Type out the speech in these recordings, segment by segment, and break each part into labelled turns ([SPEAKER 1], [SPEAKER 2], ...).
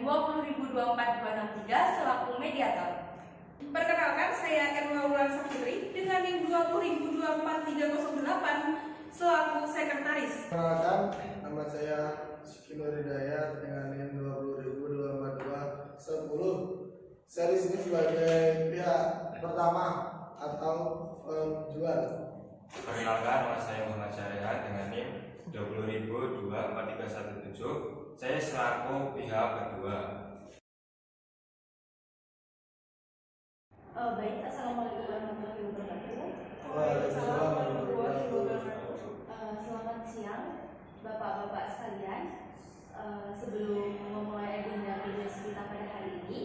[SPEAKER 1] 20.024.263 selaku mediator. Perkenalkan, saya Erma Wulan Safitri dengan NIM 20.024.308 selaku sekretaris.
[SPEAKER 2] Perkenalkan, nama saya Siki Nur Hidayat dengan NIM 20.024.210. Saya di sini sebagai pihak pertama atau penjual.
[SPEAKER 3] Perkenalkan, nama saya Muhammad Syariat dengan NIM 20.024.317. Saya selaku pihak kedua.
[SPEAKER 4] Baik, assalamualaikum warahmatullahi wabarakatuh.
[SPEAKER 2] Waalaikumsalam warahmatullahi wabarakatuh.
[SPEAKER 4] Selamat siang, bapak-bapak sekalian. Sebelum memulai agenda mediasi kita pada hari ini,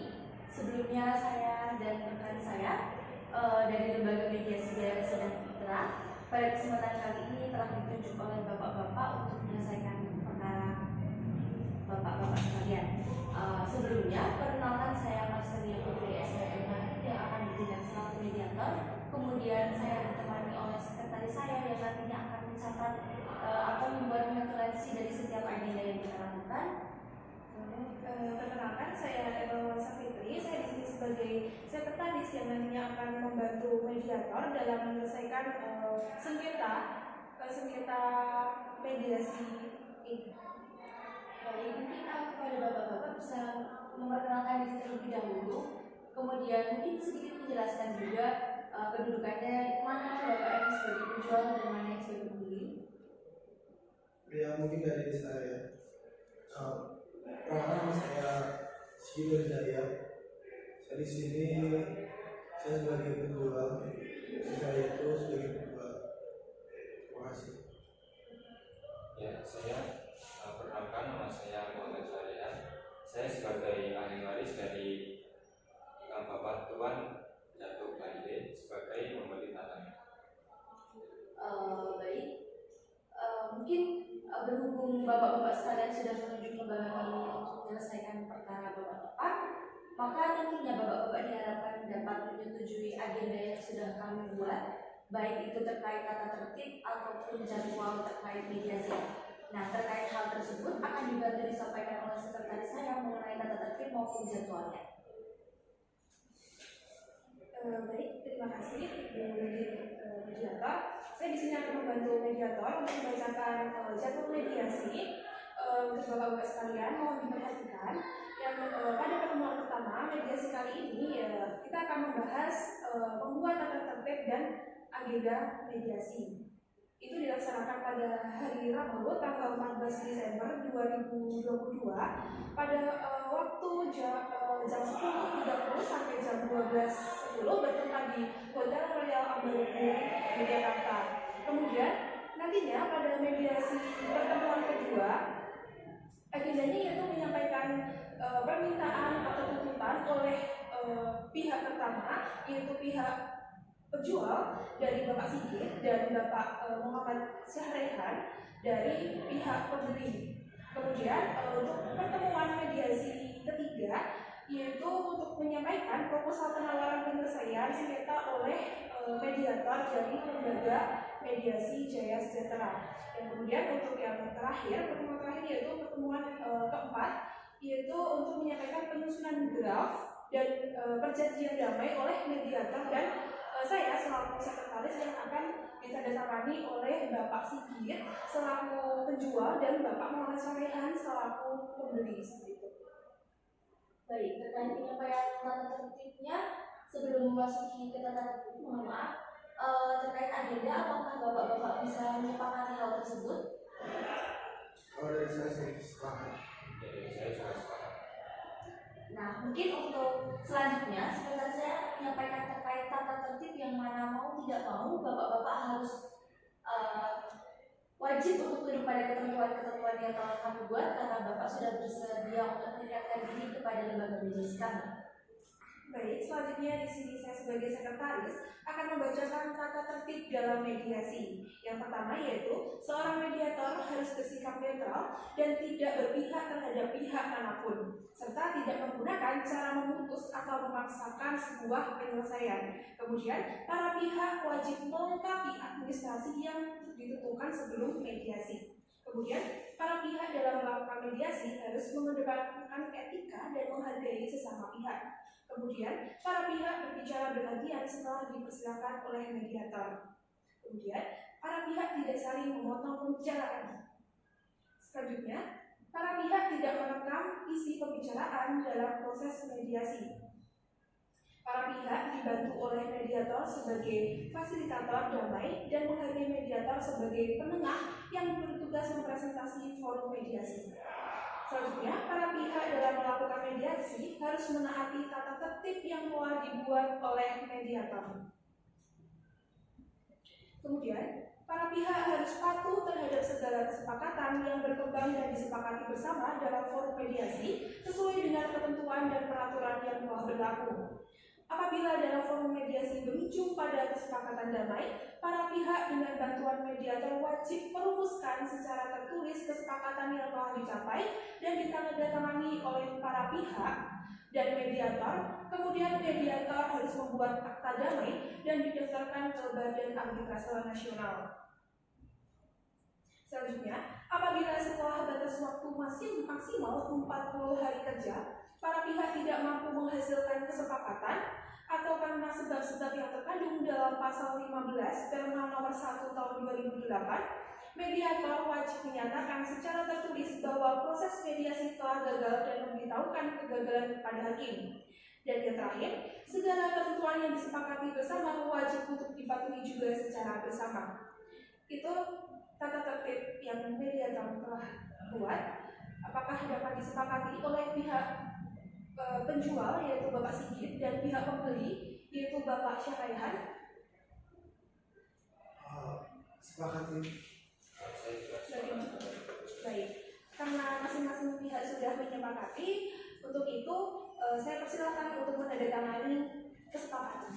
[SPEAKER 4] sebelumnya saya dan rekan saya dari Lembaga Mediasi Jaya Sedang Fitra pada kesempatan kali ini telah ditunjuk oleh bapak-bapak untuk menyelesaikan perkara bapak-bapak sekalian. Sebelumnya, perkenalkan saya Marcelia Putri SDM yang akan bertindak selaku mediator. Kemudian saya ditemani oleh sekretaris saya yang nantinya akan mencatat atau membuat referensi dari setiap agenda yang kita lakukan.
[SPEAKER 1] Perkenalkan, saya Erma Wulan Safitri. Saya di sini sebagai sekretaris yang nantinya akan membantu mediator dalam menyelesaikan sengketa mediasi ini.
[SPEAKER 4] Baik, mungkin kepada bapak-bapak bisa memperkenalkan diri terlebih dahulu, kemudian mungkin sedikit menjelaskan juga kedudukannya, mana bapak yang sebagai penjual dan mana yang sebagai pembeli.
[SPEAKER 2] Ya, mungkin dari saya. Perkenalkan, nama saya Siki Nur Hidayat. Saya di sini saya sebagai penjual. Saya itu sebagai penjual. Terima kasih.
[SPEAKER 3] Ya, saya perkenalkan, nama saya Muhammad Syariat. Saya sebagai ahli waris dari Bapak Tuan Jatuh Bali sebagai pembeli tanah.
[SPEAKER 4] Baik, mungkin berhubung bapak-bapak sekalian sudah menunjuk lembaga kami untuk menyelesaikan perkara bapak-bapak, maka nantinya bapak-bapak diharapkan dapat menyetujui agenda yang sudah kami buat, baik itu terkait tata tertib ataupun jadwal terkait mediasi. Nah, terkait hal tersebut akan dibantu disampaikan oleh sekretaris saya mengenai tata tertib maupun jadwalnya.
[SPEAKER 1] Baik, terima kasih mediator. Saya di sini akan membantu mediator untuk membacakan jadwal mediasi. Untuk bapak-bapak sekalian, mohon diperhatikan yang pada pertemuan pertama mediasi kali ini kita akan membahas pembuat tata tertib dan agenda mediasi. Itu dilaksanakan pada hari Rabu tanggal 14 Desember 2022 pada waktu jam 10.30 sampai jam 12.10 bertempat di Hotel Royal Ambarukmo di Jakarta. Kemudian nantinya pada mediasi pertemuan kedua agendanya yaitu menyampaikan permintaan atau tuntutan oleh pihak pertama yaitu pihak penjual dari Bapak Sigit dan Bapak Muhammad Syahrehan dari pihak pembeli. Kemudian untuk pertemuan mediasi ketiga yaitu untuk menyampaikan proposal penawaran penyelesaian sengketa oleh mediator dari lembaga mediasi Jaya Sejahtera. Dan kemudian untuk yang terakhir, pertemuan terakhir yaitu pertemuan keempat yaitu untuk menyampaikan penyusunan draft dan perjanjian damai oleh mediator dan saya selaku sekretaris yang akan ditandatangani oleh Bapak Sigit selaku penjual dan Bapak Muhammad Syahrehan selaku pembeli seperti itu.
[SPEAKER 4] Baik, terkait penyampaian tata tertibnya sebelum memasuki ke tata tertib, mohon maaf, terkait agenda apakah bapak-bapak bisa menyepakati hal tersebut?
[SPEAKER 2] Kalau dari saya sepakat.
[SPEAKER 3] Jadi saya juga sepakat.
[SPEAKER 4] Nah, mungkin untuk selanjutnya sebentar saya menyampaikan terkait tata tertib yang mana mau tidak mau bapak-bapak harus wajib untuk tunduk pada ketentuan-ketentuan yang telah kami buat karena bapak sudah bersedia untuk mendekatkan diri kepada lembaga mediasi kami.
[SPEAKER 1] Baik, selanjutnya di sini saya sebagai sekretaris akan membacakan tata tertib dalam mediasi. Yang pertama yaitu seorang mediator harus bersikap netral dan tidak berpihak terhadap pihak manapun, serta tidak menggunakan cara memutus atau memaksakan sebuah penyelesaian. Kemudian, para pihak wajib melengkapi administrasi yang ditentukan sebelum mediasi. Kemudian, para pihak dalam melakukan mediasi harus mengedepankan etika dan menghargai sesama pihak. Kemudian, para pihak berbicara bergantian setelah dipersilakan oleh mediator. Kemudian, para pihak tidak saling memotong pembicaraan. Selanjutnya, para pihak tidak merekam isi pembicaraan dalam proses mediasi. Para pihak dibantu oleh mediator sebagai fasilitator damai dan menghargai mediator sebagai penengah yang bertugas mempresentasi forum mediasi. Selanjutnya, para pihak dalam melakukan mediasi harus menaati tata tertib yang telah dibuat oleh mediator. Kemudian, para pihak harus patuh terhadap segala kesepakatan yang berkembang dan disepakati bersama dalam forum mediasi sesuai dengan ketentuan dan peraturan yang telah berlaku. Apabila dalam forum mediasi berujung pada kesepakatan damai, para pihak dengan bantuan mediator wajib merumuskan secara tertulis kesepakatan yang telah dicapai dan ditandatangani oleh para pihak dan mediator. Kemudian mediator harus membuat akta damai dan didaftarkan ke Badan Arbitrase Nasional. Selanjutnya, apabila setelah batas waktu masih maksimal 40 hari kerja, para pihak tidak mampu menghasilkan kesepakatan atau karena sebab-sebab yang terkandung dalam pasal 15 Perma nomor 1 tahun 2008, mediator wajib menyatakan secara tertulis bahwa proses mediasi telah gagal dan memberitahukan kegagalan kepada hakim. Dan yang terakhir, segala ketentuan yang disepakati bersama wajib untuk dipatuhi juga secara bersama. Itu tata tertib yang mediator telah buat. Apakah dapat disepakati oleh pihak penjual yaitu Bapak Sigit dan pihak pembeli yaitu Bapak Syaraihan?
[SPEAKER 2] Sepakati.
[SPEAKER 1] Baik, karena masing-masing pihak sudah menyepakati, untuk itu saya persilakan untuk menandatangani kesepakatan.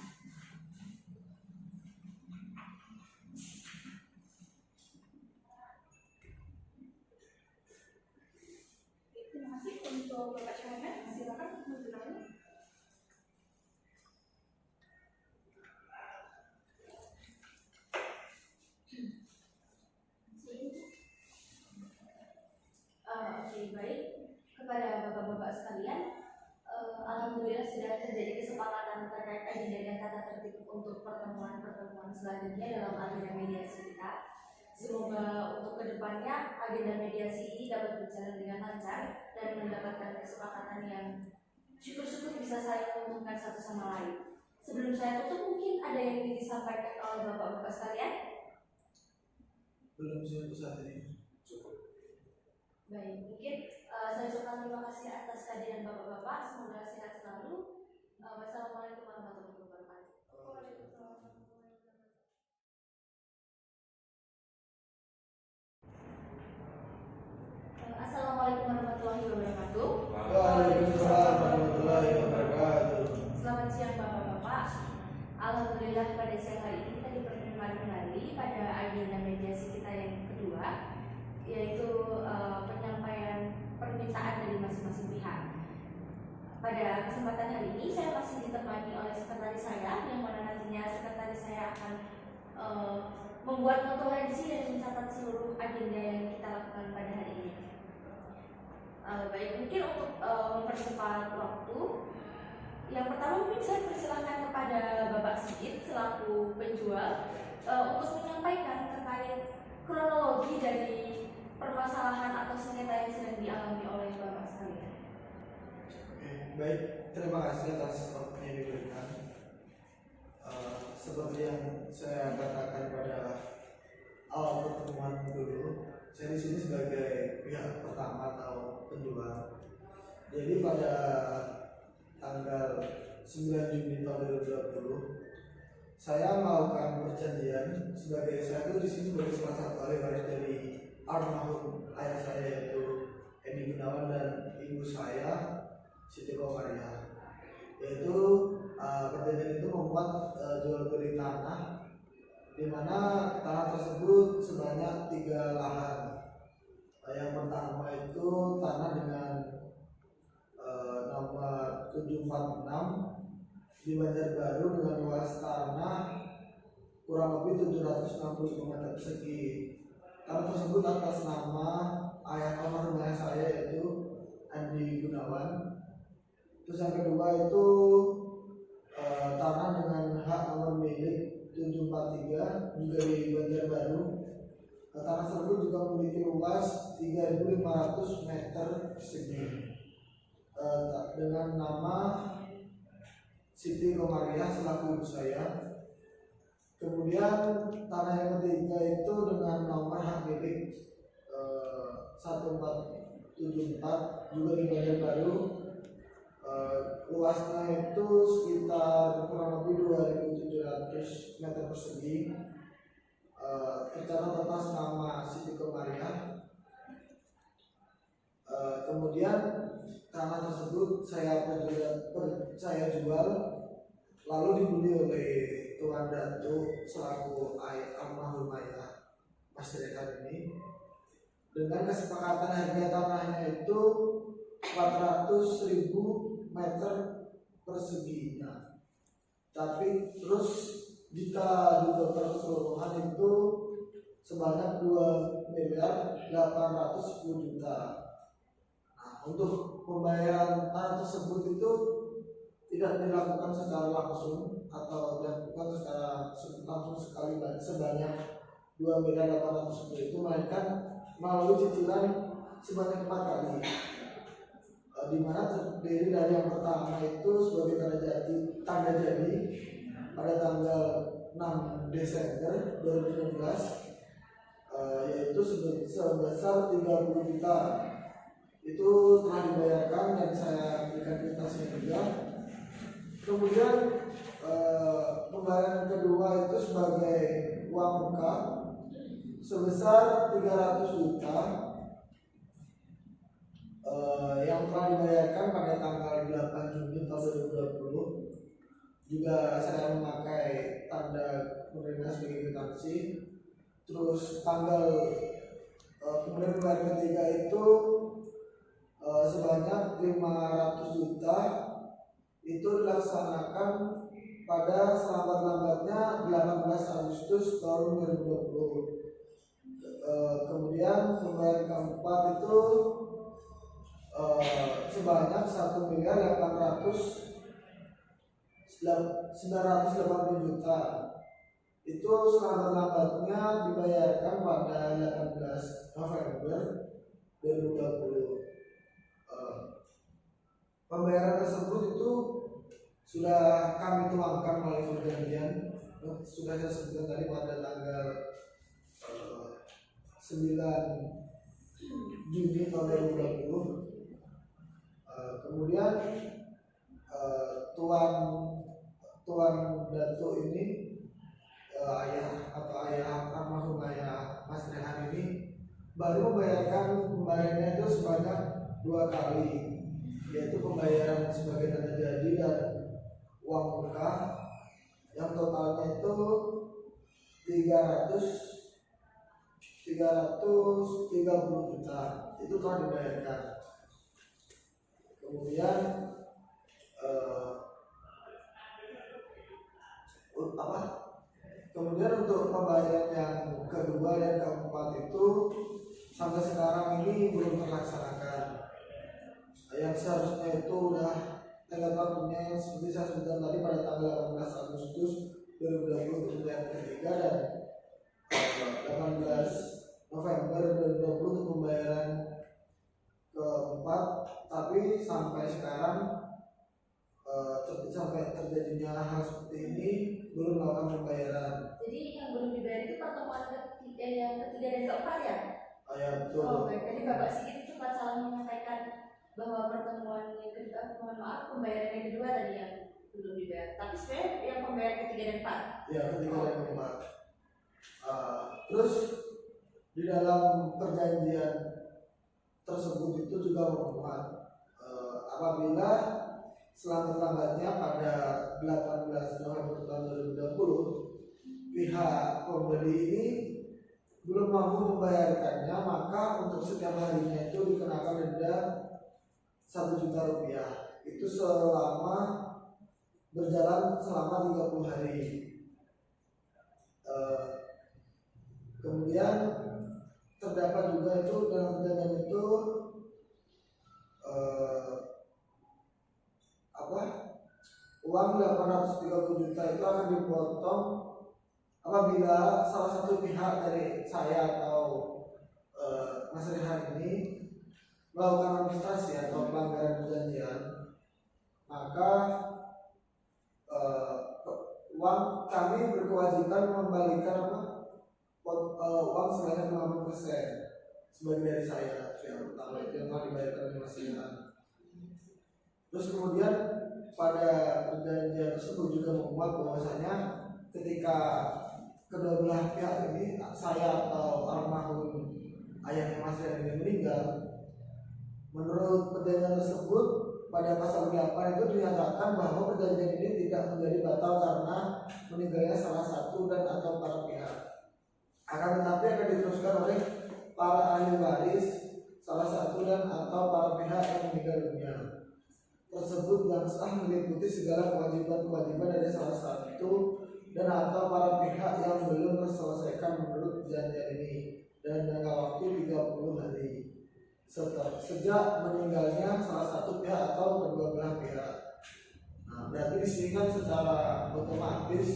[SPEAKER 1] Terima kasih untuk Bapak Syaraihan, silakan menandatangani.
[SPEAKER 4] Oke, baik. Kepada bapak-bapak sekalian, alhamdulillah sudah terjadi kesepakatan terkait agenda dan tata tertib untuk pertemuan-pertemuan selanjutnya dalam agenda mediasi kita. Semoga untuk kedepannya agenda mediasi ini dapat berjalan dengan lancar dan mendapatkan kesepakatan yang syukur-syukur bisa saling menguntungkan satu sama lain. Sebelum saya tutup, mungkin ada yang ingin disampaikan oleh bapak-bapak sekalian?
[SPEAKER 2] Belum saat ini.
[SPEAKER 4] Baik, mungkin saya ucapkan terima kasih atas kehadiran bapak-bapak. Semoga sehat selalu. Wassalamualaikum warahmatullahi wabarakatuh. Assalamualaikum warahmatullahi wabarakatuh.
[SPEAKER 2] Waalaikumsalam warahmatullahi wabarakatuh.
[SPEAKER 4] Selamat siang bapak-bapak. Alhamdulillah pada siang hari ini kita dipertemukan kembali pada agenda mediasi kita yang kedua, yaitu penyampaian permintaan dari masing-masing pihak. Pada kesempatan hari ini saya masih ditemani oleh sekretaris saya, yang mana nantinya sekretaris saya akan membuat notulensi dan mencatat seluruh agenda yang kita lakukan pada hari ini. Baik, mungkin untuk mempercepat waktu, yang pertama mungkin saya persilakan kepada Bapak Sigit selaku penjual untuk menyampaikan terkait kronologi dari permasalahan atau sengketa yang sedang dialami oleh Bapak sekalian.
[SPEAKER 2] Baik, terima kasih atas waktu yang diberikan. Seperti yang saya katakan pada awal pertemuan dulu, saya di sini sebagai pihak pertama atau penjual. Jadi pada tanggal 9 Juni tahun 2020, saya melakukan perjanjian sebagai saya itu di sini sebagai salah satu ahli waris dari almarhum ayah saya yaitu Edi Gunawan dan ibu saya Siti Komaria. Yaitu perjanjian itu membuat jual beli tanah, di mana tanah tersebut sebanyak 3 lahan. Yang pertama itu tanah dengan nomor 746 di Banjarbaru dengan luas tanah kurang lebih 765 meter persegi. Tanah tersebut atas nama ayah almarhum ayah saya yaitu Andi Gunawan. Terus yang kedua itu tanah dengan hak nomor milik 743 juga di Banjarbaru. Tanah tersebut juga memiliki luas 3.500 meter persegi dengan nama Siti Komariah selaku ibu saya. Kemudian tanah yang ketiga itu dengan nomor hak milik 1474 juga di Banjarbaru. Luasnya itu sekitar kurang lebih 2.700 meter persegi. Tercatat atas nama Siti Komariah. Kemudian tanah tersebut saya jual lalu dibeli oleh Tuan Datu selaku almarhum ayah Mas Rekan ini dengan kesepakatan harga tanahnya itu 400.000 meter perseginya. Tapi terus jika di total keseluruhan itu sebanyak 2.810 juta. Nah, untuk pembayaran tanah tersebut itu tidak dilakukan secara langsung atau dilakukan secara langsung sekali sebanyak 2.810 itu, melainkan melalui cicilan sebanyak 4 kali, di mana terdiri dari yang pertama itu sebagai tanda jadi pada tanggal 6 Desember 2019, yaitu sebesar 30 juta. Itu telah dibayarkan dan saya berikan kuitansinya juga. Kemudian pembayaran kedua itu sebagai uang muka sebesar 300 juta yang telah dibayarkan pada tanggal 8 Juni tahun 2020. Juga saya memakai tanda penerima sebagai kwitansi. Terus tanggal kemudian pembayaran ketiga itu sebanyak 500 juta itu dilaksanakan pada selambat-lambatnya 18 Agustus tahun 2020. Kemudian pembayaran keempat itu sebanyak 1.800.980 juta. Itu selambat-lambatnya dibayarkan pada 18 November 2020. Pembayaran tersebut itu sudah kami tuangkan melalui perjanjian, sudah saya sebutkan tadi pada tanggal 9 Juni tahun 2020. Kemudian Tuan Datu ini ayah almarhum ayah Mas Rehan ini baru membayarkan pembayarannya itu sebanyak 2 kali, yaitu pembayaran sebagai tanda jadi dan uang muka yang totalnya itu 330 juta. Itu telah dibayarkan. Kemudian kemudian untuk pembayaran yang kedua dan keempat itu sampai sekarang ini belum terlaksanakan. Yang seharusnya itu udah tenggat waktunya yang seperti saya sebutkan tadi pada tanggal 18 Agustus 2020 untuk pembayaran ketiga dan 18 November 2020 untuk pembayaran keempat, tapi sampai sekarang sampai terjadinya hal seperti ini belum melakukan pembayaran.
[SPEAKER 4] Jadi yang belum dibayar itu pertemuan yang ketiga dan keempat ya?
[SPEAKER 2] Ya betul.
[SPEAKER 4] Oh baik, tadi Bapak Sigit sempat salah menyampaikan bahwa pertemuan yang kedua, mohon maaf, pembayaran yang kedua tadi yang belum dibayar. Tapi sebenarnya yang pembayaran ketiga dan keempat. Ya
[SPEAKER 2] ketiga dan keempat. Terus di dalam perjanjian tersebut itu juga memuat apabila selambat-lambatnya pada 18 November tahun 2020 pihak pembeli ini belum mampu membayarkannya, maka untuk setiap harinya itu dikenakan denda 1 juta rupiah. Itu selama berjalan selama 30 hari. Kemudian terdapat juga itu dalam perjanjian itu eh, apa uang 830 juta itu akan dipotong apabila salah satu pihak dari saya atau Mas Rehan ini melakukan administrasi atau pelanggaran perjanjian, maka uang kami berkewajiban mengembalikan uang sebanyak 50% sebagai dari saya yang pertama itu yang telah dibayarkan oleh Mas Rehan. Terus kemudian pada perjanjian tersebut juga memuat bahwasanya ketika kedua belah pihak ini, saya atau almarhum ayahnya Mas Rian ini meninggal, menurut perjanjian tersebut pada pasal 8 itu dinyatakan bahwa perjanjian ini tidak menjadi batal karena meninggalnya salah satu dan atau para pihak. Akan tetapi akan diteruskan oleh para ahli waris salah satu dan atau para pihak yang meninggal dunia tersebut yang sah meliputi segala kewajiban-kewajiban dari salah satu dan atau para pihak yang belum terselesaikan menurut perjanjian ini dan jangka waktu 30 hari sejak meninggalnya salah satu pihak atau kedua belah pihak. Nah, berarti di sini kan secara otomatis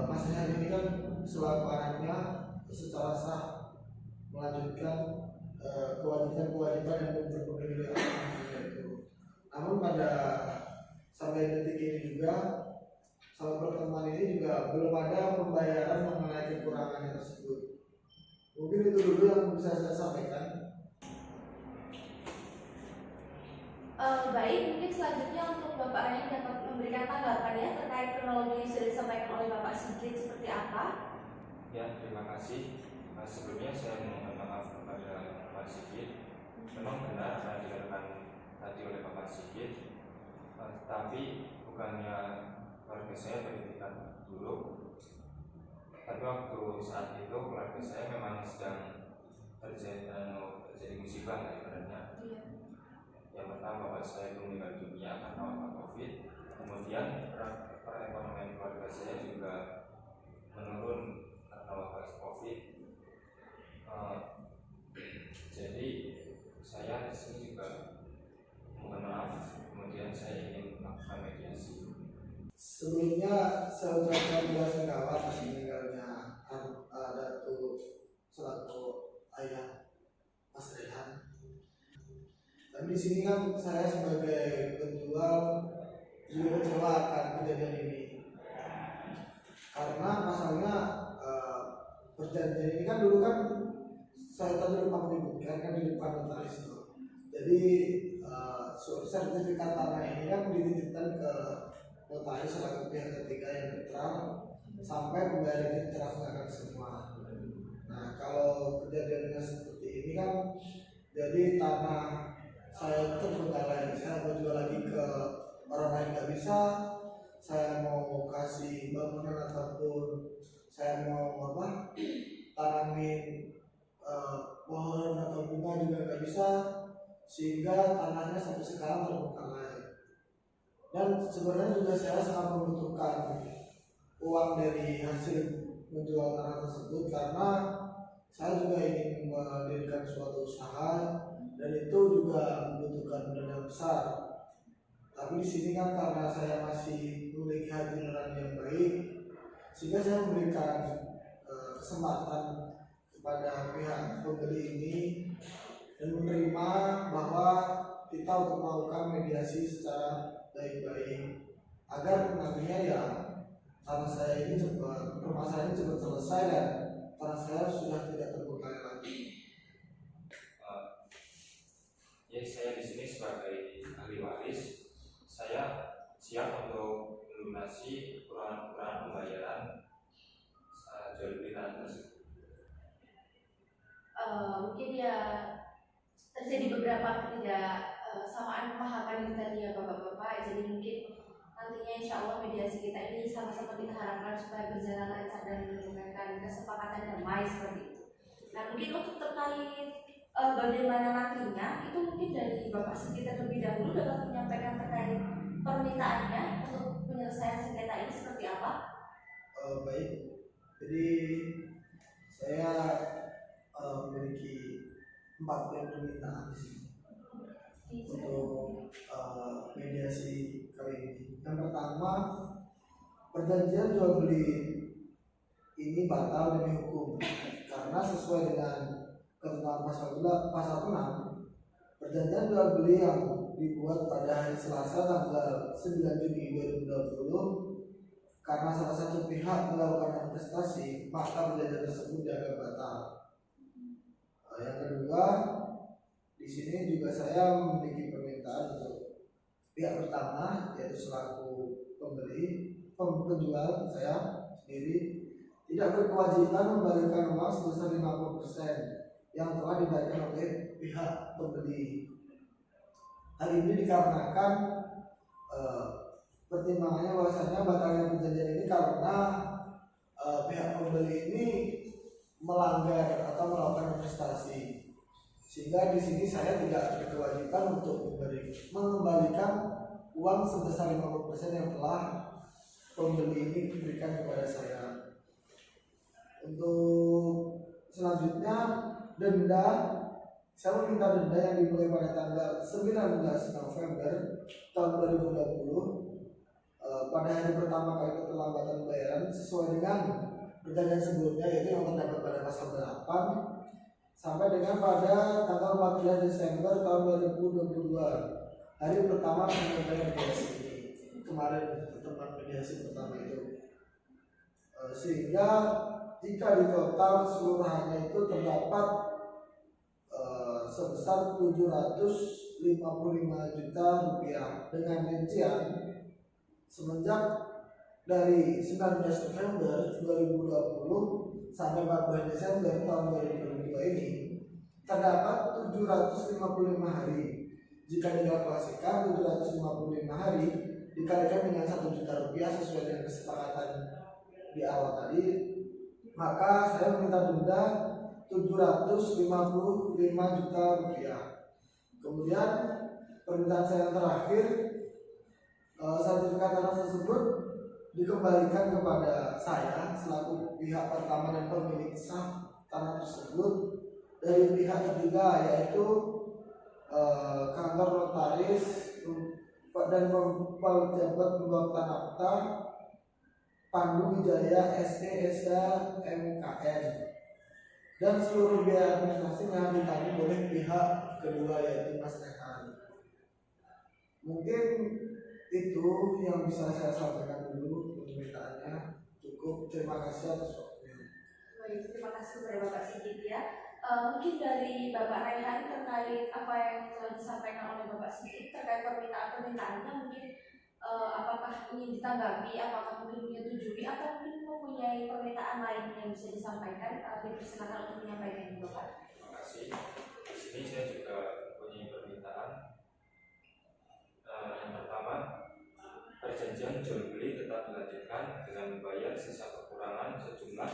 [SPEAKER 2] Mas Rehan ini kan selaku anaknya secara sah melanjutkan kewajiban-kewajiban yang belum terpenuhi oleh anaknya itu. Namun pada sampai detik ini juga, sampai pertemuan ini juga belum ada pembayaran mengenai kekurangannya tersebut. Mungkin itu dulu yang bisa saya sampaikan.
[SPEAKER 4] Baik, mungkin selanjutnya untuk Bapak Ryan dapat memberikan tanggapan ya terkait kronologi yang sudah disampaikan oleh Bapak Sigit seperti apa?
[SPEAKER 3] Ya, terima kasih. Sebelumnya saya mohon maaf kepada Pak Sigit. Memang benar apa yang dikatakan tadi oleh Bapak Sigit, tapi bukannya keluarga saya beritikat buruk. Tapi waktu saat itu keluarga saya memang sedang terjadi musibah ibaratnya. Yang pertama bapak saya itu meninggal dunia karena wabah COVID. Kemudian perekonomian keluarga saya juga menurun karena wabah COVID. Jadi saya di sini juga mohon maaf. Kemudian saya ingin melakukan mediasi.
[SPEAKER 2] Sebelumnya saya ucapkan bela sungkawa atas meninggalnya Datuk selaku ayah Mas Rehan. Tapi di sini kan saya sebagai penjual juga kecewa akan kejadian ini, karena pasalnya perjanjian ini kan dulu kan saya tadi lupa menyebutkan kan di depan notaris itu. Jadi sertifikat tanah ini kan dititipkan ke notaris selaku pihak ketiga yang netral sampai pembayaran terlaksanakan semua. Nah kalau kejadiannya seperti ini kan jadi tanah saya terbengkalai, saya mau jual lagi ke orang lain nggak bisa, saya mau kasih bangunan ataupun saya mau tanamin pohon atau bunga juga nggak bisa, sehingga tanahnya sampai sekarang terbengkalai. Dan sebenarnya juga saya sangat membutuhkan uang dari hasil menjual tanah tersebut karena saya juga ingin mendirikan suatu usaha dan itu juga membutuhkan dana besar. Tapi di sini kan karena saya masih memiliki hati nurani yang baik, sehingga saya memberikan kesempatan kepada pihak pembeli ini dan menerima bahwa kita untuk melakukan mediasi secara baik-baik agar nantinya ya tanah saya ini cepat, permasalahan ini cepat selesai dan tanah saya sudah tidak terbengkalai lagi.
[SPEAKER 3] Ya, saya di sini sebagai ahli waris, saya siap untuk melunasi kekurangan pembayaran jual beli tanah tersebut.
[SPEAKER 4] Mungkin ya terjadi beberapa ketidaksamaan pemahaman itu tadi ya Bapak-Bapak. Jadi mungkin nantinya insya Allah mediasi kita ini sama-sama kita harapkan supaya berjalan lancar dan menemukan kesepakatan damai seperti itu. Nah mungkin untuk terkait bagaimana nantinya itu mungkin dari Bapak Sigit terlebih dahulu dapat menyampaikan terkait permintaannya untuk penyelesaian sengketa ini seperti apa?
[SPEAKER 2] Baik, jadi saya memiliki 4 poin permintaan di sini. untuk mediasi kali ini. Yang pertama, perjanjian jual beli ini batal demi hukum karena sesuai dengan ketentuan pasal 6, perjanjian jual beli yang dibuat pada hari Selasa tanggal 9 Juni 2020 karena salah satu pihak melakukan investasi, maka perjanjian tersebut dianggap batal. Yang kedua, di sini juga saya memiliki permintaan untuk pihak pertama, yaitu selaku penjual saya sendiri tidak berkewajiban memberikan uang sebesar 50% yang telah dibayarkan oleh pihak pembeli. Hal ini dikarenakan pertimbangannya bahwasanya batalnya perjanjian ini karena pihak pembeli ini melanggar atau melakukan investasi, sehingga di sini saya tidak berkewajiban untuk mengembalikan uang sebesar 50% yang telah pembeli ini berikan kepada saya. Untuk selanjutnya, denda, saya meminta denda yang dimulai pada tanggal 19 November tahun 2020 pada hari pertama kali keterlambatan pembayaran sesuai dengan perjanjian sebelumnya, yaitu yang terdapat pada pasal 8, sampai dengan pada tanggal 14 Desember tahun 2022, hari pertama penyelesaian mediasi ini, kemarin pertemuan mediasi pertama itu. Sehingga jika di total seluruhannya itu terdapat sebesar 755 juta rupiah, dengan rincian semenjak dari 19 November 2020 sampai 14 Desember tahun 2022 ini terdapat 755 hari. Jika dikalkulasikan 755 hari dikalikan dengan 1 juta rupiah sesuai dengan kesepakatan di awal tadi, maka saya meminta denda 755 juta rupiah. Kemudian permintaan saya yang terakhir, sertifikat tanah tersebut dikembalikan kepada saya selaku pihak pertama dan pemilik sah tanah tersebut dari pihak ketiga, yaitu kantor notaris dan pejabat pembuatan akta Pandu Wijaya ST MKN, dan seluruh biaya administrasinya ditanggung oleh pihak kedua, yaitu Mas Rehan. Mungkin itu yang bisa saya sampaikan dulu, permintaannya cukup. Terima kasih atas waktunya.
[SPEAKER 4] Baik, terima kasih kepada Bapak Sigit ya. Mungkin dari Bapak Raihan terkait apa yang telah disampaikan oleh Bapak Sigit terkait permintaannya, mungkin apakah ingin ditanggapi, apakah mungkin menyetujui atau mungkin mempunyai permintaan lain yang bisa disampaikan, dipersilakan untuk menyampaikan Bapak.
[SPEAKER 3] Terima kasih. Di sini saya juga mempunyai permintaan. Yang pertama, perjanjian jual beli tetap dilanjutkan dengan membayar sisa kekurangan sejumlah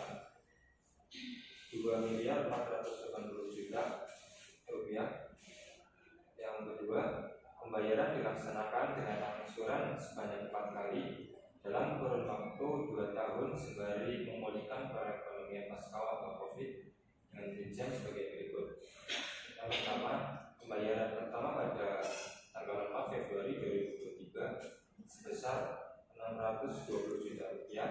[SPEAKER 3] 2.480.000.000 rupiah. Yang kedua, pembayaran dilaksanakan dengan angsuran sebanyak 4 kali dalam kurun waktu 2 tahun sembari memulihkan perekonomian pasca wabah COVID dengan rincian sebagai berikut. Yang pertama, pembayaran pertama pada tanggal 4 Februari 2023 sebesar 620 juta rupiah.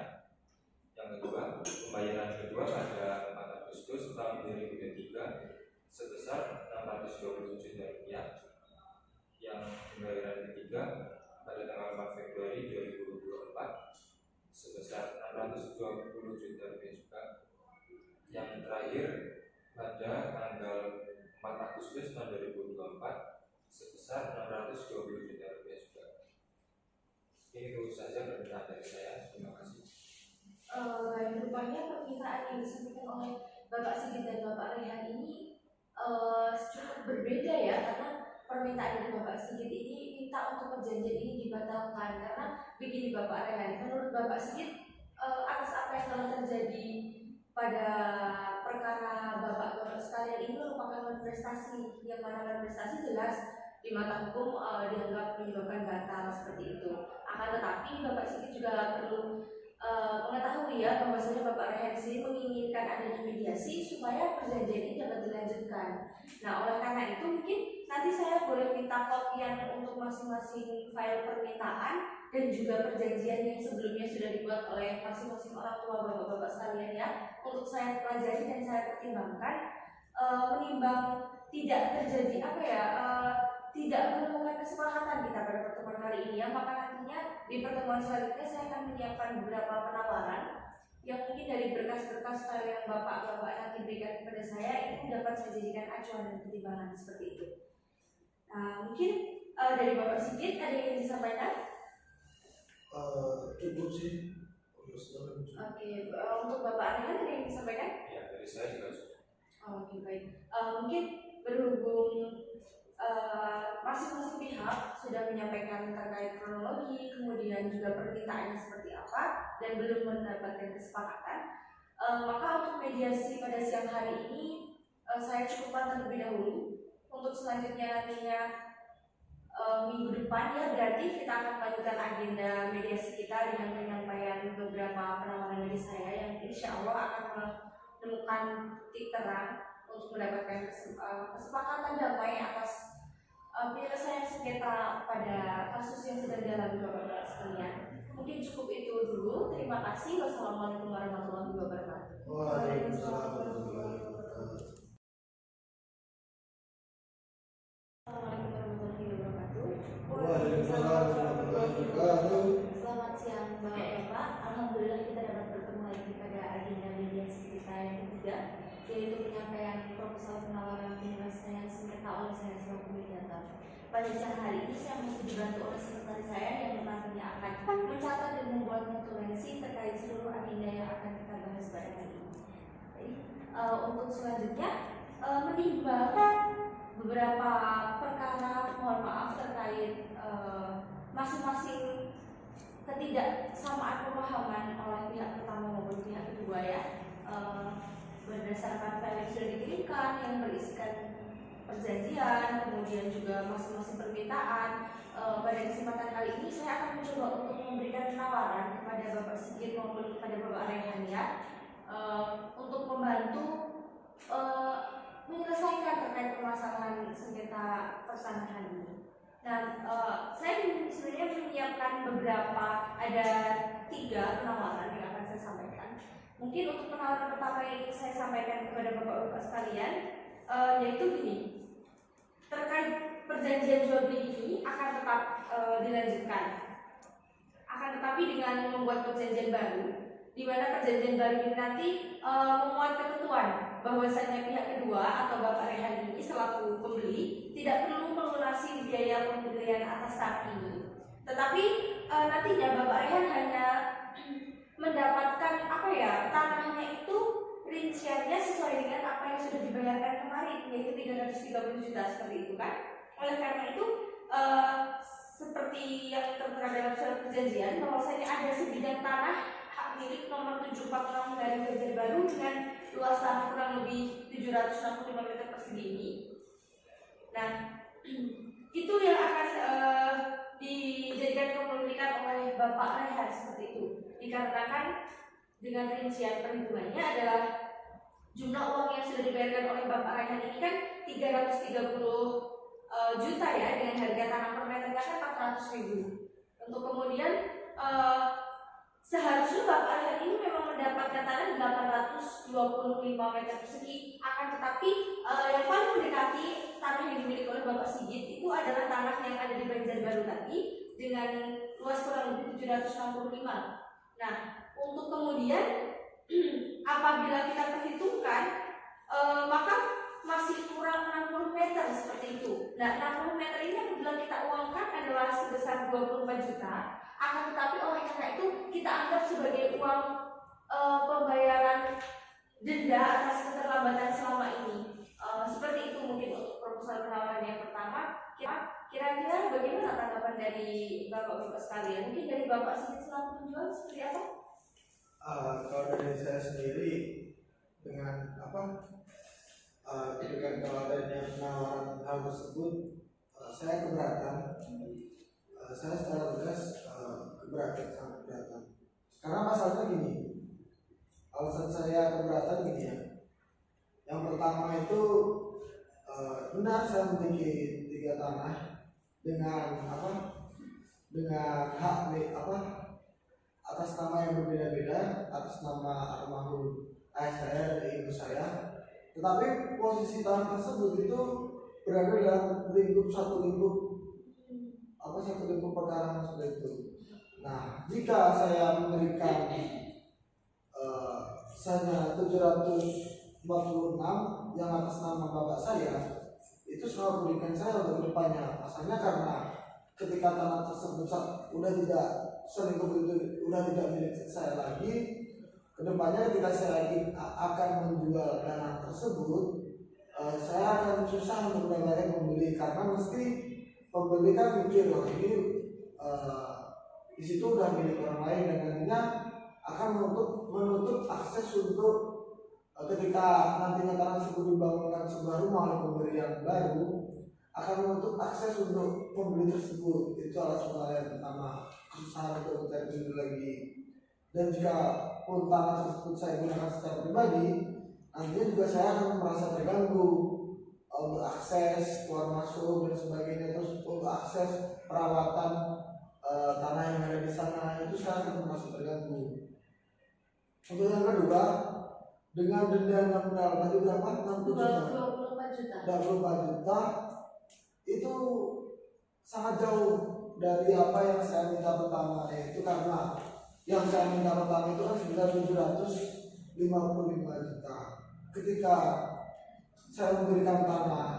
[SPEAKER 3] Yang kedua, pembayaran kedua pada 4 Agustus tahun 2023 sebesar 620 juta rupiah. Yang pembayaran ketiga pada tanggal 4 Februari 2024 sebesar 620 juta rupiah juga. Yang terakhir pada tanggal 4 Agustus tahun 2024 sebesar 620 juta rupiah juga. Ini itu saja permintaan dari saya. Terima kasih.
[SPEAKER 4] Baik, rupanya permintaan yang disampaikan oleh Bapak Sigit dan Bapak Raihan ini cukup berbeda ya, karena permintaan dari Bapak Sigit ini minta untuk perjanjian ini dibatalkan. Karena begini Bapak Raihan, menurut Bapak Sigit atas apa yang telah terjadi pada perkara Bapak sekalian ini merupakan manifestasi, yang mana manifestasi jelas di mata hukum dianggap menyebabkan batal seperti itu. Akan tetapi Bapak Sigit juga perlu mengetahui ya bahwasanya Bapak Raihan sendiri menginginkan adanya mediasi supaya perjanjian ini dapat dilanjutkan dilanjutkan. Nah, oleh karena itu mungkin nanti saya boleh minta kopian untuk masing-masing file permintaan dan juga perjanjian yang sebelumnya sudah dibuat oleh masing-masing orang tua bapak-bapak sekalian ya, untuk saya pelajari dan saya pertimbangkan, menimbang tidak terjadi tidak menemukan kesepakatan kita pada pertemuan kali ini ya, maka nantinya di pertemuan selanjutnya saya akan menyiapkan beberapa penawaran yang mungkin dari berkas-berkas file yang bapak-bapak nanti berikan kepada saya itu dapat saya jadikan acuan dan pertimbangan seperti itu. Nah, mungkin dari Bapak Sigit ada yang ingin disampaikan?
[SPEAKER 2] Cukup sih.
[SPEAKER 4] Oke, untuk Bapak Arhan ada yang ingin disampaikan?
[SPEAKER 3] Ya, dari saya juga sudah.
[SPEAKER 4] Oke, baik. Mungkin berhubung masing-masing pihak sudah menyampaikan terkait kronologi, kemudian juga permintaannya seperti apa, dan belum mendapatkan kesepakatan, maka untuk mediasi pada siang hari ini saya cukupkan terlebih dahulu. Untuk selanjutnya nantinya minggu depan ya, berarti kita akan melanjutkan agenda mediasi kita dengan penyampaian beberapa penawaran dari saya yang insya Allah akan menemukan titik terang untuk mendapatkan kesepakatan damai atas penyelesaian sengketa pada kasus yang sedang dialami bapak-bapak sekalian. Mungkin cukup itu dulu. Terima kasih. Wassalamualaikum warahmatullahi wabarakatuh.
[SPEAKER 2] Waalaikumsalam warahmatullahi wabarakatuh. Waalaikumsalam warahmatullahi wabarakatuh.
[SPEAKER 4] Selamat siang Bapak-Bapak. Alhamdulillah kita dapat bertemu lagi pada agenda mediasi kita yang ketiga, yaitu penyampaian proposal penawaran penyelesaian sengketa oleh saya selaku mediator. Pada siang hari ini saya masih dibantu oleh sekretaris saya yang nantinya akan mencatat dan membuat notulensi terkait seluruh agenda yang akan kita bahas pada hari ini. Untuk selanjutnya menimbang beberapa perkara, mohon maaf, terkait masing-masing ketidaksamaan pemahaman oleh pihak pertama maupun pihak kedua ya, berdasarkan file yang sudah dikirimkan yang berisikan perjanjian, kemudian juga masing-masing permintaan. Pada kesempatan kali ini saya akan mencoba untuk memberikan penawaran kepada Bapak Sigit maupun kepada Bapak Rehan ya, untuk membantu menyelesaikan terkait permasalahan sengketa pertanahan ini. Nah, saya sebenarnya menyiapkan ada 3 penawaran yang akan saya sampaikan. Mungkin untuk penawaran pertama yang ingin saya sampaikan kepada bapak-bapak sekalian, yaitu gini, terkait perjanjian jual beli ini akan tetap dilanjutkan, akan tetapi dengan membuat perjanjian baru, di mana perjanjian baru ini nanti memuat ketentuan bahwasanya pihak kedua atau Bapak Rehan ini selaku pembeli tidak perlu melunasi biaya pembelian atas tanah ini, tetapi nantinya Bapak Rehan hanya mendapatkan tanahnya itu rinciannya sesuai dengan apa yang sudah dibayarkan kemarin, yaitu 330 juta seperti itu kan. Oleh karena itu seperti yang tertera dalam surat perjanjian bahwasanya ada sebidang tanah hak milik nomor 746 dari Banjarbaru dengan luas tanah kurang lebih 765 meter persegi ini. Nah, itu yang akan dijadikan kepemilikan oleh Bapak Rehan seperti itu. Dikarenakan dengan rincian perhitungannya adalah jumlah uang yang sudah dibayarkan oleh Bapak Rehan ini kan 330 juta ya, dengan harga tanah per meternya kan 400.000. Untuk kemudian seharusnya Bapak Rehan ini memang mendapatkan tanah 825 meter persegi, akan tetapi yang paling mendekati tanah yang dimiliki oleh Bapak Sigit itu adalah tanah yang ada di Banjarbaru tadi dengan luas kurang lebih 765. Nah, untuk kemudian apabila kita perhitungkan maka masih kurang 60 meter seperti itu. Nah, 60 meter ini apabila kita uangkan adalah sebesar 24 juta, akan tetapi oleh karena itu kita anggap sebagai uang pembayaran denda atas keterlambatan selama ini. Seperti itu mungkin untuk proposal penawaran yang pertama. Kira-kira bagaimana tanggapan dari bapak-bapak sekalian? Mungkin dari Bapak Sigit selaku penjual seperti apa?
[SPEAKER 2] Kalau dari saya sendiri dengan ketika penawaran hal tersebut, saya keberatan. Saya secara tegas keberatan, sangat keberatan. Karena masalahnya gini, alasan saya keberatan gini ya. Yang pertama itu benar saya memiliki 3 tanah dengan dengan hak atas nama yang berbeda-beda, atas nama almarhum ayah saya dan ibu saya. Tetapi posisi tanah tersebut itu berada dalam satu lingkup pekarangan seperti itu. Nah, jika saya memberikan misalnya 746 yang atas nama bapak saya, itu sangat merugikan saya untuk kedepannya. Asalnya karena ketika tanah tersebut udah tidak selingkuh itu udah tidak milik saya lagi, kedepannya ketika saya akan menjual tanah tersebut, saya akan susah untuk mendapatkan pembeli karena mesti pembeli kan mikir loh ini di situ udah milik orang lain dan nantinya akan menutup akses untuk ketika nantinya tanah tersebut dibangunkan sebuah rumah oleh pembeli yang baru, akan menutup akses untuk pembeli tersebut. Itu alasan yang pertama, kesusahan untuk mencari pembeli lagi. Dan jika pun tanah tersebut saya gunakan secara pribadi, nantinya juga saya akan merasa terganggu untuk akses keluar masuk dan sebagainya, terus untuk akses perawatan tanah yang ada di sana itu saya akan merasa terganggu. Untuk yang kedua, dengan denda nominal tadi berapa?
[SPEAKER 4] 24 juta.
[SPEAKER 2] 24 juta itu sangat jauh dari apa yang saya minta pertama, yaitu karena yang saya minta pertama itu kan sekitar 755 juta. Ketika saya memberikan tanah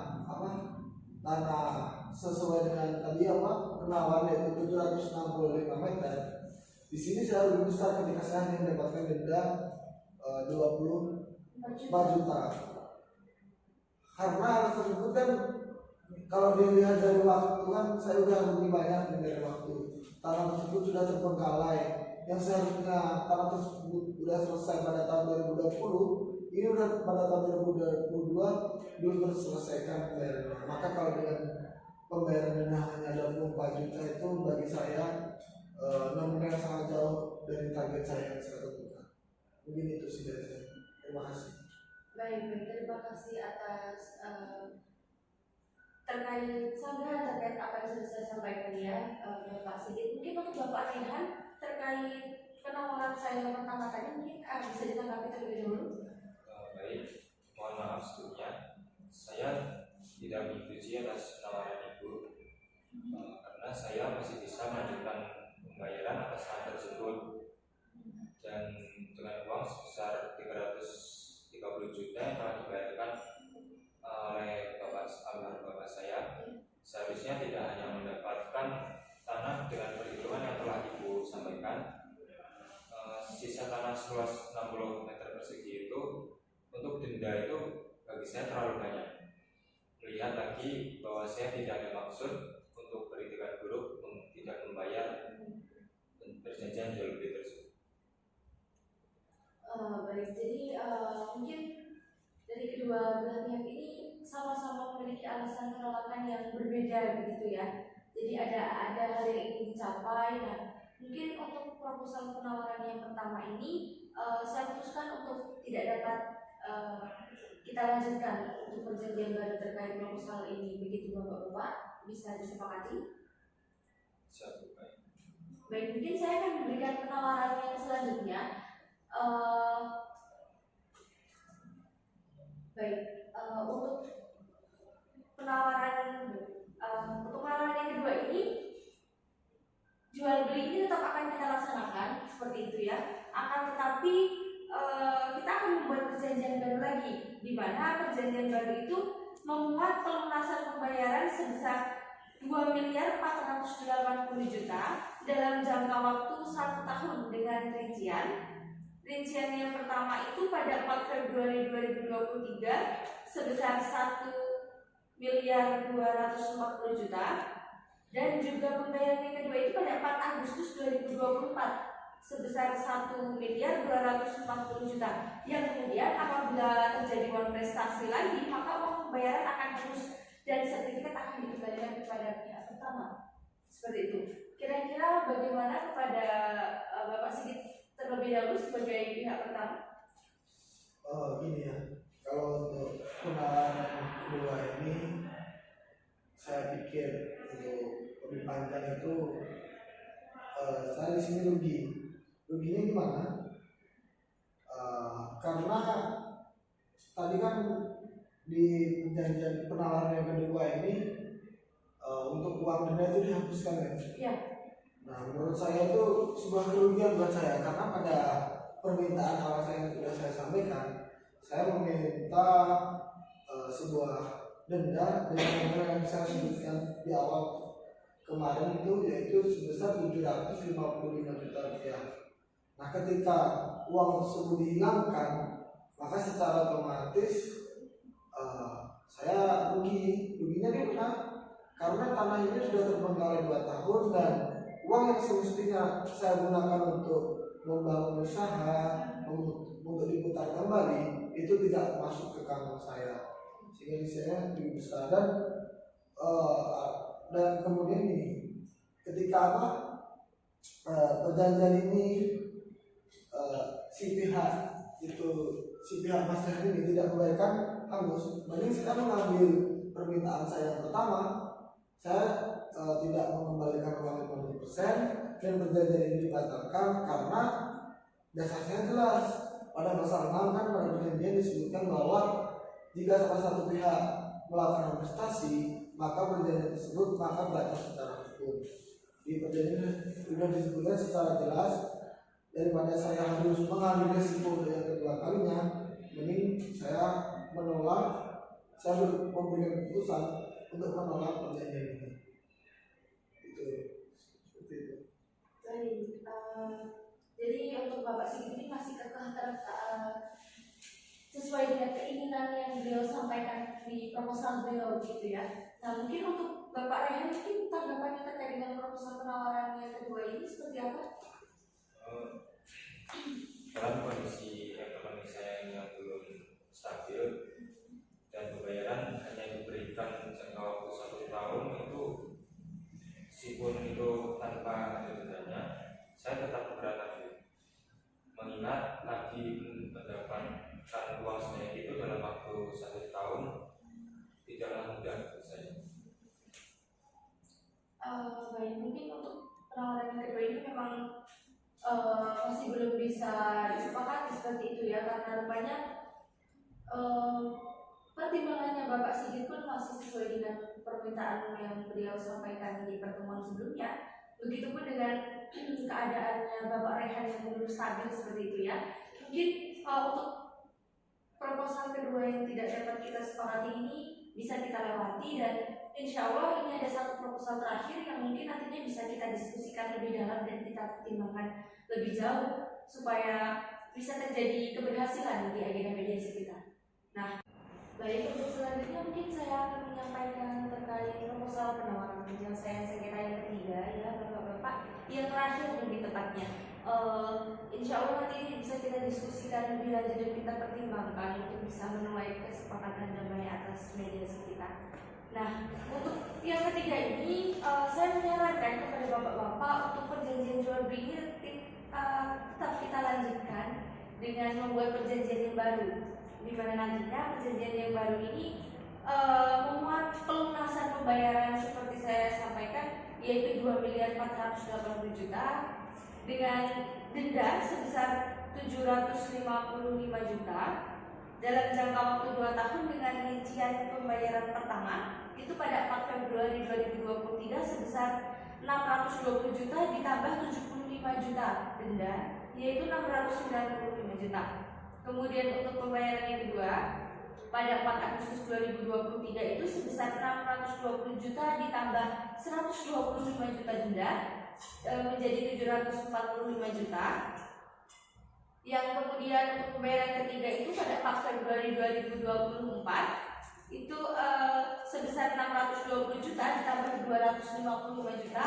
[SPEAKER 2] sesuai dengan tadi penawaran yaitu 765 meter, di sini saya lebih besar ketika saya hanya mendapatkan denda 24 juta. Karena hal tersebut kan kalau dilihat dari waktu kan saya sudah lebih banyak dari waktu. Tanah tersebut sudah terbengkalai. Yang seharusnya tanah tersebut sudah selesai pada tahun 2020, ini sudah pada tahun 2022 belum terselesaikan pembayarannya. Maka kalau dengan pembayaran denda hanya 24 juta itu bagi saya nominal yang sangat jauh dari target saya yang saya tentukan. Mungkin itu sih dari saya. Terima kasih.
[SPEAKER 4] Baik, terima kasih atas terkait apa yang sudah saya sampaikan ya, Bapak Sigit. Mungkin untuk Bapak Rehan terkait penawaran saya yang pertama tadi mungkin bisa ditanggapi terlebih dahulu.
[SPEAKER 3] Baik, mohon maaf sebelumnya saya tidak menyetujui atas penawaran Ibu karena saya masih bisa melanjutkan pembayaran atas tanah tersebut dan dengan uang sebesar 330 juta yang telah dibayarkan oleh bapak saya, seharusnya tidak hanya mendapatkan tanah dengan perhitungan yang telah Ibu sampaikan, sisa tanah seluas 60 meter persegi itu untuk denda itu bagi saya terlalu banyak. Melihat lagi bahwa saya tidak ada maksud untuk beritikat buruk tidak membayar perjanjian jual beli tersebut.
[SPEAKER 4] Baik, jadi mungkin dari kedua belah pihak ini sama-sama memiliki alasan penolakan yang berbeda begitu ya. Jadi ada hal yang ingin dicapai. Nah, mungkin untuk proposal penawaran yang pertama ini saya putuskan untuk tidak dapat kita lanjutkan untuk perjanjian baru terkait proposal ini. Begitu Bapak-Bapak, bisa disepakati? Baik, mungkin saya akan memberikan penawaran yang selanjutnya. Untuk penawaran yang kedua ini, jual beli ini tetap akan kita laksanakan seperti itu ya. Akan tetapi kita akan membuat perjanjian baru lagi, di mana perjanjian baru itu memuat pelunasan pembayaran sebesar 2.480 juta dalam jangka waktu 1 tahun dengan rincian yang pertama itu pada 4 Februari 2023 sebesar 1.240 juta, dan juga pembayaran yang kedua itu pada 4 Agustus 2024 sebesar 1.240 juta, yang kemudian apabila terjadi uang prestasi lagi maka uang pembayaran akan terus dan sertifikat akan dikembalikan kepada pihak pertama. Seperti itu. Kira-kira bagaimana kepada Bapak Sigit terlebih dahulu sebagai pihak pertama?
[SPEAKER 2] Gini ya, kalau untuk penawaran yang kedua ini mikir untuk lebih panjang itu, saya di sini rugi. Ruginya gimana? Karena tadi kan di perjanjian penawaran yang kedua ini untuk uang denda itu dihapuskan ya.
[SPEAKER 4] Iya.
[SPEAKER 2] Nah, menurut saya itu sebuah kerugian buat saya, karena pada permintaan awal saya yang sudah saya sampaikan, saya meminta sebuah denda dengan yang saya sebutkan di awal kemarin itu, yaitu sebesar 755 juta rupiah. Nah, ketika uang tersebut dihilangkan, maka secara otomatis saya rugi. Ruginya di mana? Karena tanah ini sudah terbengkalai 2 tahun dan uang yang semestinya saya gunakan untuk membangun usaha, untuk diputar kembali, itu tidak masuk ke kantong saya, sehingga saya lebih besar. Dan kemudian ini, ketika perjanjian ini si pihak Mas Heri ini tidak membayarkan hangus, mending saya mengambil permintaan saya yang pertama, saya tidak mengembalikan uang 50% dan perjanjian ini dibatalkan karena dasarnya jelas. Pada pasal 6 kan pada perjanjian disebutkan bahwa jika salah satu pihak melakukan prestasi, maka perjanjian tersebut maka batal secara hukum. Di perjanjian sudah disebutkan secara jelas, daripada saya harus mengambil resiko yang kedua kalinya, mending saya menolak, saya memberikan keputusan untuk menolak perjanjian ini. Seperti itu.
[SPEAKER 4] Baik, jadi untuk Bapak Sigit ini masih kekeh sesuai dengan keinginan yang beliau sampaikan di proposal beliau gitu ya. Nah, mungkin untuk Bapak Rehan mungkin tanggapannya terkait dengan proposal penawaran yang kedua ini seperti apa?
[SPEAKER 3] Dalam kondisi ekonomi saya yang belum stabil dan pembayaran hanya diberikan jangka waktu 1 tahun, itu meskipun itu tanpa ada dendanya, saya tetap keberatan. Mengingat lagi mendapatkan uang sebanyak itu dalam waktu 1 tahun tidaklah mudah bagi saya.
[SPEAKER 4] Baik, mungkin untuk penawaran yang kedua ini memang masih belum bisa disepakati seperti itu ya, karena rupanya pertimbangannya Bapak Sigit pun masih sesuai dengan permintaan yang beliau sampaikan di pertemuan sebelumnya. Begitupun dengan keadaannya Bapak Rehan yang belum stabil seperti itu ya. Mungkin untuk proposal kedua yang tidak dapat kita sepakati ini bisa kita lewati, dan insya Allah ini ada satu proposal terakhir yang mungkin nantinya bisa kita diskusikan lebih dalam dan kita pertimbangkan lebih jauh supaya bisa terjadi keberhasilan di agenda mediasi kita. Nah, baik, untuk selanjutnya mungkin saya akan menyampaikan terkait proposal penawaran penyelesaian sengketa yang ketiga ya Bapak-Bapak, yang terakhir lebih tepatnya. Insya Allah nanti ini bisa kita diskusikan lebih lanjut dan kita pertimbangkan untuk bisa menuai kesepakatan damai atas mediasi kita. Nah, untuk yang ketiga ini saya menyarankan kepada Bapak-Bapak untuk perjanjian jual beli ini tetap kita lanjutkan dengan membuat perjanjian yang baru, di mana nantinya perjanjian yang baru ini memuat pelunasan pembayaran seperti saya sampaikan, yaitu 2.480.000.000 dengan denda sebesar 755 juta dalam jangka waktu 2 tahun dengan rincian pembayaran pertama itu pada 4 Februari 2023 sebesar 620 juta ditambah 75 juta denda, yaitu 695 juta. Kemudian untuk pembayaran yang kedua pada 4 Agustus 2023 itu sebesar 620 juta ditambah 125 juta denda menjadi 745 juta. Yang kemudian untuk pembayaran ketiga itu pada 4 Februari 2024 itu sebesar 620 juta ditambah 255 juta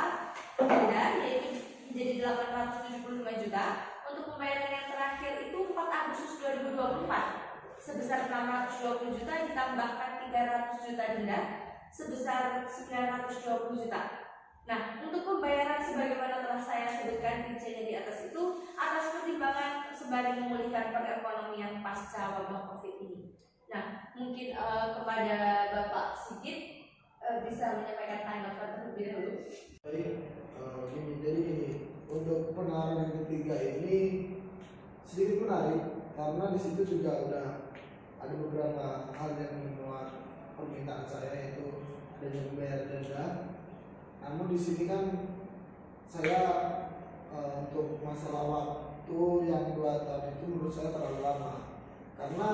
[SPEAKER 4] denda, yaitu menjadi 875 juta. Untuk pembayaran yang terakhir itu 4 Agustus 2024 sebesar 620 juta ditambahkan 300 juta denda sebesar 920 juta. Nah, untuk pembayaran sebagaimana telah saya sebutkan rinciannya di atas itu atas pertimbangan sembari memulihkan perekonomian pasca wabah Covid ini. Nah, mungkin kepada Bapak Sigit bisa menyampaikan tanggapan terlebih dahulu.
[SPEAKER 2] Baik, jadi gini, untuk penawaran yang ketiga ini sedikit menarik karena di situ juga udah ada beberapa hal yang memuat permintaan saya, yaitu adanya membayar denda. Namun di sini kan saya untuk masalah waktu yang 2 tahun itu menurut saya terlalu lama karena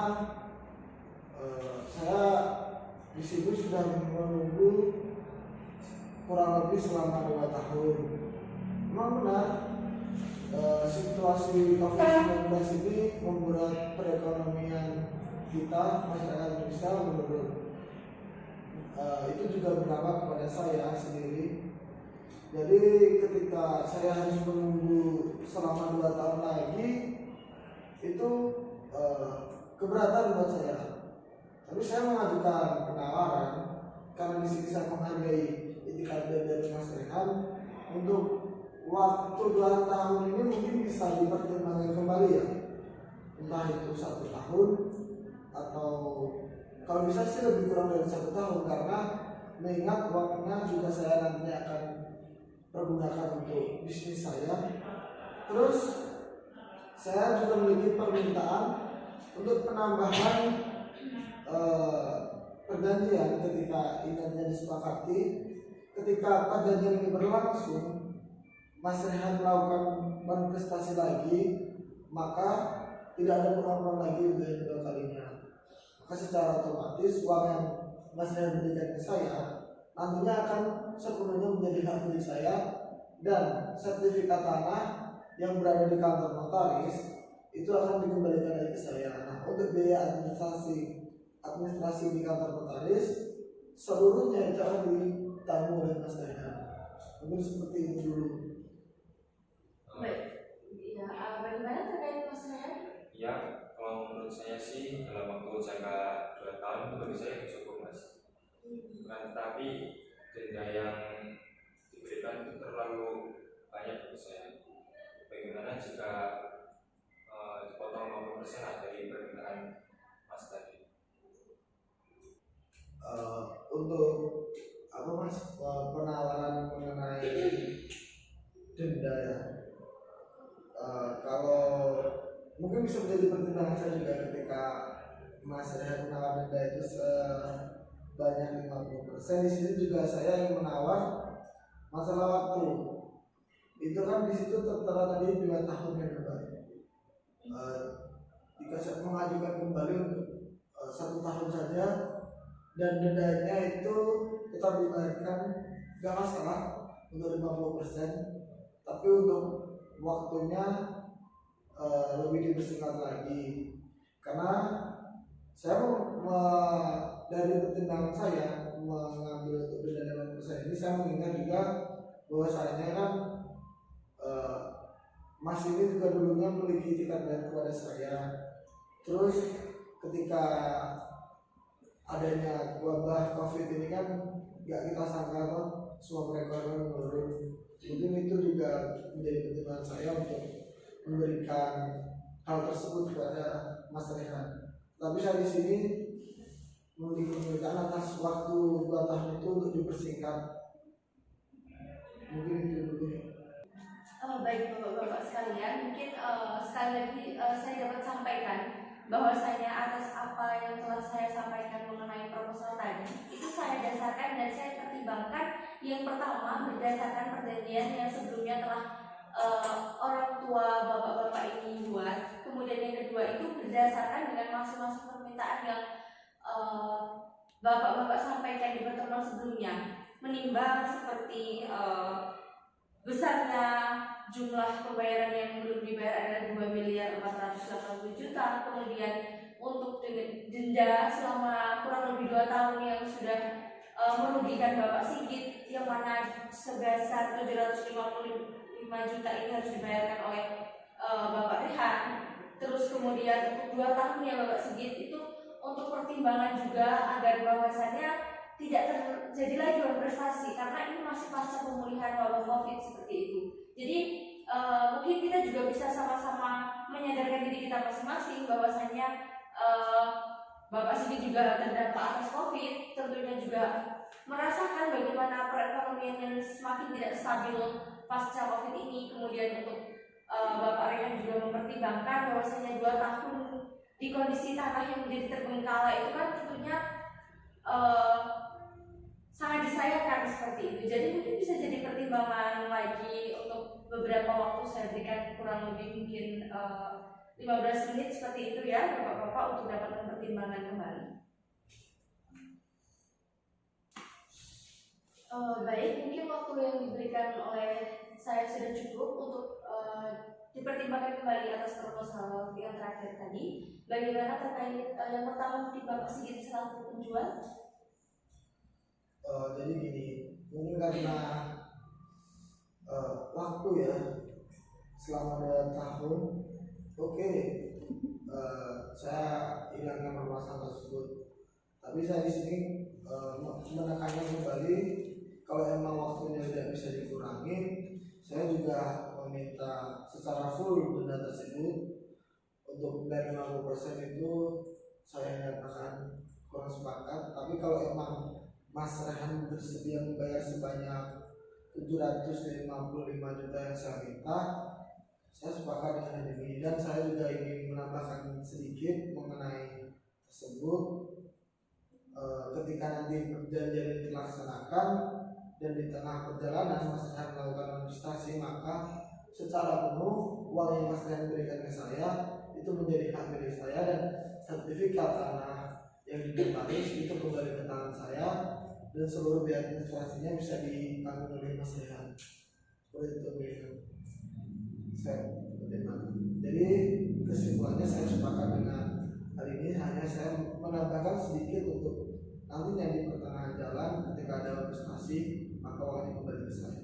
[SPEAKER 2] saya di situ sudah menunggu kurang lebih selama 2 tahun. Memang benar situasi COVID-19 ini membuat perekonomian kita masyarakat Indonesia menurun. Itu juga berdampak kepada saya sendiri. Jadi ketika saya harus menunggu selama 2 tahun lagi, itu keberatan buat saya. Tapi saya mengajukan penawaran karena di sini saya menghargai itikad dari Mas Rehan untuk waktu 2 tahun ini mungkin bisa dipertimbangkan kembali ya, entah itu 1 tahun atau kalau bisa sih lebih kurang dari 1 tahun karena mengingat uangnya juga saya nanti akan pergunakan untuk bisnis saya. Terus saya juga memiliki permintaan untuk penambahan perjanjian ketika ini disepakati. Ketika perjanjian ini berlangsung, Mas Rehan melakukan manifestasi lagi, maka tidak ada penambahan lagi untuk yang 2 kalinya. Maka secara otomatis uang yang Mas Rehan berikan ke saya nantinya akan sepenuhnya menjadi hak milik saya, dan sertifikat tanah yang berada di kantor notaris itu akan dikembalikan lagi ke saya. Nah, untuk biaya administrasi di kantor notaris seluruhnya itu akan ditanggung oleh Mas Rehan. Mungkin seperti itu dulu.
[SPEAKER 4] Baik, ya, bagaimana terkait Mas Rehan?
[SPEAKER 3] Ya, kalau menurut saya sih dalam waktu jangka 2 tahun menurut saya cukup, Mas. Nah, tetapi denda yang diberikan itu terlalu banyak menurut saya. Bagaimana jika dipotong 50% dari permintaan Mas tadi?
[SPEAKER 2] Untuk apa Mas, penawaran mengenai denda ya, kalau mungkin bisa menjadi pertimbangan saya juga ketika Mas Rehan menawar denda itu sebanyak 50%. Di sini juga saya ingin menawar masalah waktu. Itu kan di situ tertera tadi 2 tahun yang kembali. Jika saya mengajukan kembali untuk 1 tahun saja dan dendanya itu tetap dibayarkan, nggak masalah untuk 50%, tapi untuk waktunya lebih dipersingkat lagi karena saya dari pertimbangan saya mengambil untuk denda 50% ini, saya mengingat juga bahwasanya kan Mas ini juga dulunya memiliki itikat baik kepada saya. Terus ketika adanya wabah COVID ini kan nggak kita sangka kok semua perekonomian menurun. Mungkin itu juga menjadi pertimbangan saya untuk memberikan hal tersebut kepada Mas Rehan. Tapi saya di sini memberikan atas waktu 2 tahun itu untuk dipersingkat. Mungkin itu dulu.
[SPEAKER 4] Baik bapak-bapak sekalian, mungkin sekali lagi saya dapat sampaikan bahwasanya atas apa yang telah saya sampaikan mengenai proposal tadi itu saya dasarkan dan saya pertimbangkan. Yang pertama berdasarkan perjanjian yang sebelumnya telah orang tua bapak-bapak ini buat. Kemudian yang kedua itu berdasarkan dengan masing-masing permintaan yang bapak-bapak sampaikan di pertemuan sebelumnya, menimbang seperti besarnya jumlah pembayaran yang belum dibayar adalah 2.480.000.000, kemudian untuk denda selama kurang lebih 2 tahun yang sudah merugikan Bapak Sigit, yang mana sebesar 755 juta ini harus dibayarkan oleh Bapak Rehan. Terus kemudian untuk 2 tahunnya Bapak Sigit itu untuk pertimbangan juga agar bahwasannya tidak terjadi lagi prestasi karena ini masih pasca pemulihan wabah COVID seperti itu. Jadi mungkin kita juga bisa sama-sama menyadarkan diri kita masing-masing bahwasanya Bapak Sigit juga terdampak atas COVID, tentunya juga merasakan perekonomian yang semakin tidak stabil pasca COVID ini, kemudian untuk Bapak Rehan juga mempertimbangkan bahwasanya 2 tahun di kondisi tanah yang menjadi terbengkalai itu kan tentunya sangat disayangkan seperti itu. Jadi mungkin bisa jadi pertimbangan lagi untuk beberapa waktu, saya berikan kurang lebih mungkin 15 menit seperti itu ya Bapak-bapak untuk dapat mempertimbangkan kembali. Baik, mungkin waktu yang diberikan oleh saya sudah cukup untuk dipertimbangkan kembali atas proposal yang terakhir tadi. Bagaimana terkait yang pertama mungkin Bapak Sigit selaku penjual?
[SPEAKER 2] Jadi gini, mungkin karena waktu ya selama 2 tahun, oke, saya hilangkan permasalahan tersebut. Tapi saya di sini menekankan kembali, kalau emang waktunya tidak bisa dikurangi, saya juga meminta secara full denda tersebut. Untuk dari 50% itu saya nyatakan kurang sepakat. Tapi kalau emang Mas Rehan bersedia membayar sebanyak 755 juta yang saya minta, saya sepakat dengan hal ini. Dan saya juga ingin menambahkan sedikit mengenai tersebut. Ketika nanti perjanjian ini dilaksanakan dan di tengah perjalanan Mas Rehan melakukan administrasi, maka secara penuh uang yang Mas Rehan berikan ke saya itu menjadi hak milik saya, dan sertifikat tanah yang didaftaris itu kembali ke tangan saya, dan seluruh biaya administrasinya bisa ditanggung oleh Mas Rehan. Seperti itu begitu. Saya pertimbangkan. Jadi kesimpulannya saya sepakat dengan hal ini, hanya saya menambahkan sedikit untuk nantinya di pertengahan jalan ketika ada administrasi maka uangnya kembali ke saya.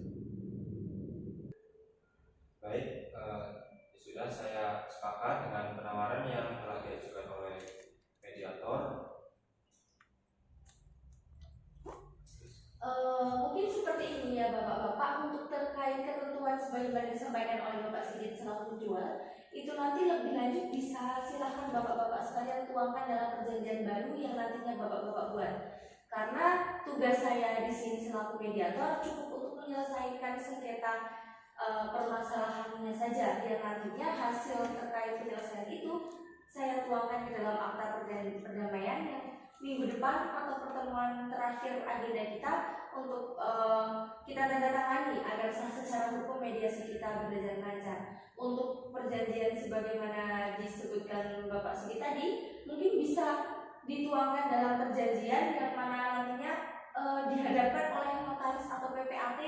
[SPEAKER 3] Baik, sudah saya sepakat dengan penawaran yang telah diajukan oleh mediator.
[SPEAKER 4] Mungkin seperti ini ya Bapak-bapak, untuk terkait ketentuan sebagaimana disampaikan oleh Bapak Sigit selaku penjual, itu nanti lebih lanjut bisa silahkan Bapak-bapak sekalian tuangkan dalam perjanjian baru yang nantinya Bapak-bapak buat. Karena tugas saya di sini selaku mediator cukup untuk menyelesaikan sengketa permasalahannya saja, yang nantinya hasil terkait penyelesaian itu saya tuangkan ke dalam akta perdamaian yang minggu depan atau pertemuan terakhir agenda kita untuk kita tanda tangani agar sah secara hukum mediasi kita berjalan lancar. Untuk perjanjian sebagaimana disebutkan Bapak Sigit tadi, mungkin bisa dituangkan dalam perjanjian yang mana nantinya dihadapkan oleh notaris atau PPAT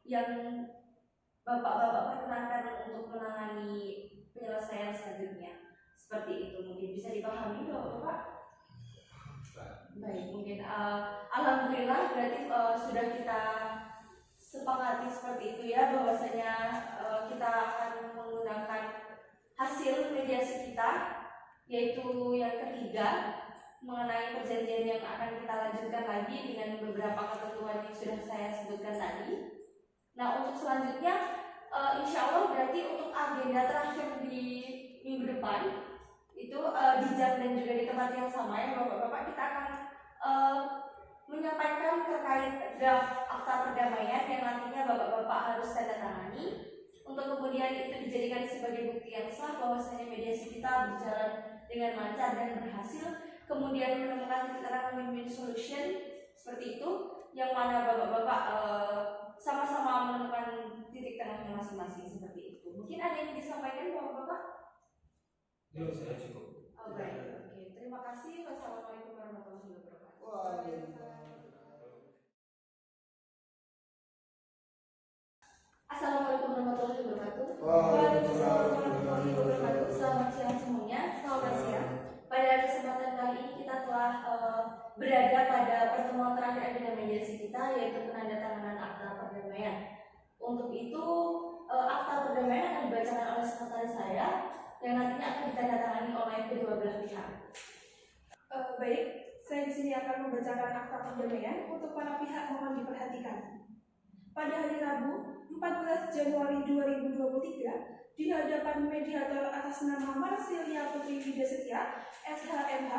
[SPEAKER 4] yang Bapak-bapak perkenankan untuk menangani penyelesaian selanjutnya. Seperti itu mungkin bisa dipahami Bapak-bapak. Baik, mungkin alhamdulillah berarti sudah kita sepakati seperti itu ya, bahwasanya kita akan menggunakan hasil mediasi kita, yaitu yang ketiga mengenai perjanjian yang akan kita lanjutkan lagi dengan beberapa ketentuan yang sudah saya sebutkan tadi. Nah, untuk selanjutnya insya Allah berarti untuk agenda terakhir di minggu depan itu di jam dan juga di tempat yang sama ya Bapak-bapak, kita akan menyampaikan terkait draft akta perdamaian yang nantinya Bapak-bapak harus tanda tangani, untuk kemudian itu dijadikan sebagai bukti yang sah bahwasanya mediasi kita berjalan dengan lancar dan berhasil, kemudian menemukan titik terang win-win solution seperti itu, yang mana Bapak-bapak sama-sama menemukan titik tengahnya masing-masing seperti itu. Mungkin ada yang disampaikan Bapak-bapak?
[SPEAKER 3] Ya, saya cukup.
[SPEAKER 4] Baik, oke. Terima kasih. Wassalamualaikum warahmatullahi wabarakatuh. Assalamualaikum warahmatullahi wabarakatuh. Waalaikumsalam warahmatullahi wabarakatuh. Selamat siang semuanya. Selamat siang. Pada kesempatan kali ini kita telah berada pada pertemuan terakhir agenda mediasi kita, yaitu penandatanganan akta perdamaian. Untuk itu akta perdamaian akan dibacakan oleh sekretaris saya yang nantinya akan ditandatangani oleh kedua belah pihak.
[SPEAKER 1] Baik, saya di sini akan membacakan akta perdamaian untuk para pihak, mohon diperhatikan. Pada hari Rabu, 14 Januari 2023, di hadapan mediator atas nama Marsilia Putri Widasetia, SHMH,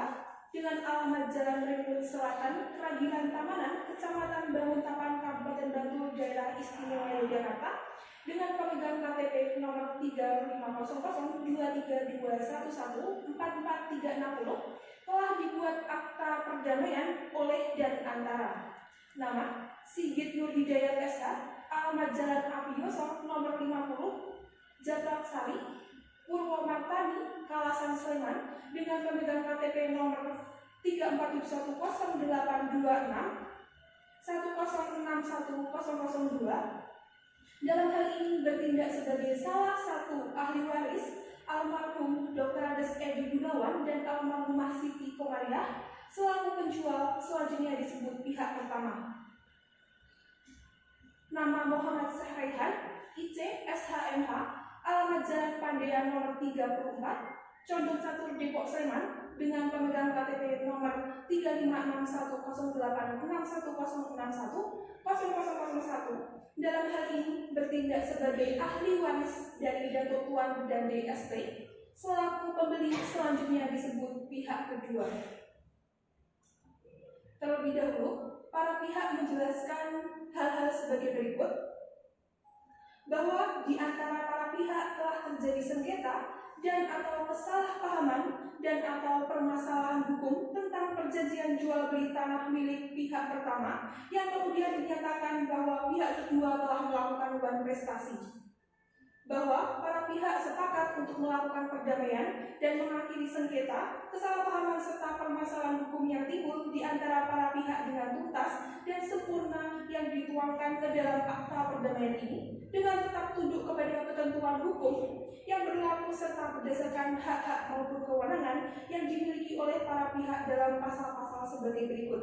[SPEAKER 1] dengan alamat Jalan Ringwood Selatan, Keragilan Tamanan, Kecamatan Banguntapan, Kabupaten Bantul Daerah Istimewa Yogyakarta dengan pemegang KTP nomor 35002321144360 telah dibuat akta perdamaian oleh dan antara nama Sigit Nur Hidayat SH, alamat Jalan Apiyoso nomor 50, Jatrak Sari, Purwomartani, Kalasan Sleman dengan pemegang KTP nomor 341082610610002. Dalam hal ini bertindak sebagai salah satu ahli waris almarhum Dr. Andes Edi Gunawan dan almarhumah Siti Komariah selaku penjual selanjutnya disebut pihak pertama. Nama Muhammad Sahraihan, IC, SHMH, alamat Jalan Pandean nomor 34, Condong Catur Depok Sleman dengan pemegang KTP nomor 3561610610001. Dalam hal ini bertindak sebagai ahli waris dari Datuk Tuan dan DST selaku pembeli selanjutnya disebut pihak kedua. Terlebih dahulu, para pihak menjelaskan hal-hal sebagai berikut, bahwa di antara para pihak telah terjadi sengketa dan atau kesalahpahaman dan atau permasalahan hukum tentang perjanjian jual beli tanah milik pihak pertama yang kemudian dinyatakan bahwa pihak kedua telah melakukan one prestasi. Bahwa para pihak sepakat untuk melakukan perdamaian dan mengakhiri sengketa, kesalahpahaman serta permasalahan hukum yang timbul di antara para pihak dengan tuntas dan sempurna yang dituangkan ke dalam akta perdamaian ini dengan tetap tunduk kepada ketentuan hukum yang berlaku serta berdasarkan hak-hak maupun kewenangan yang dimiliki oleh para pihak dalam pasal-pasal sebagai berikut.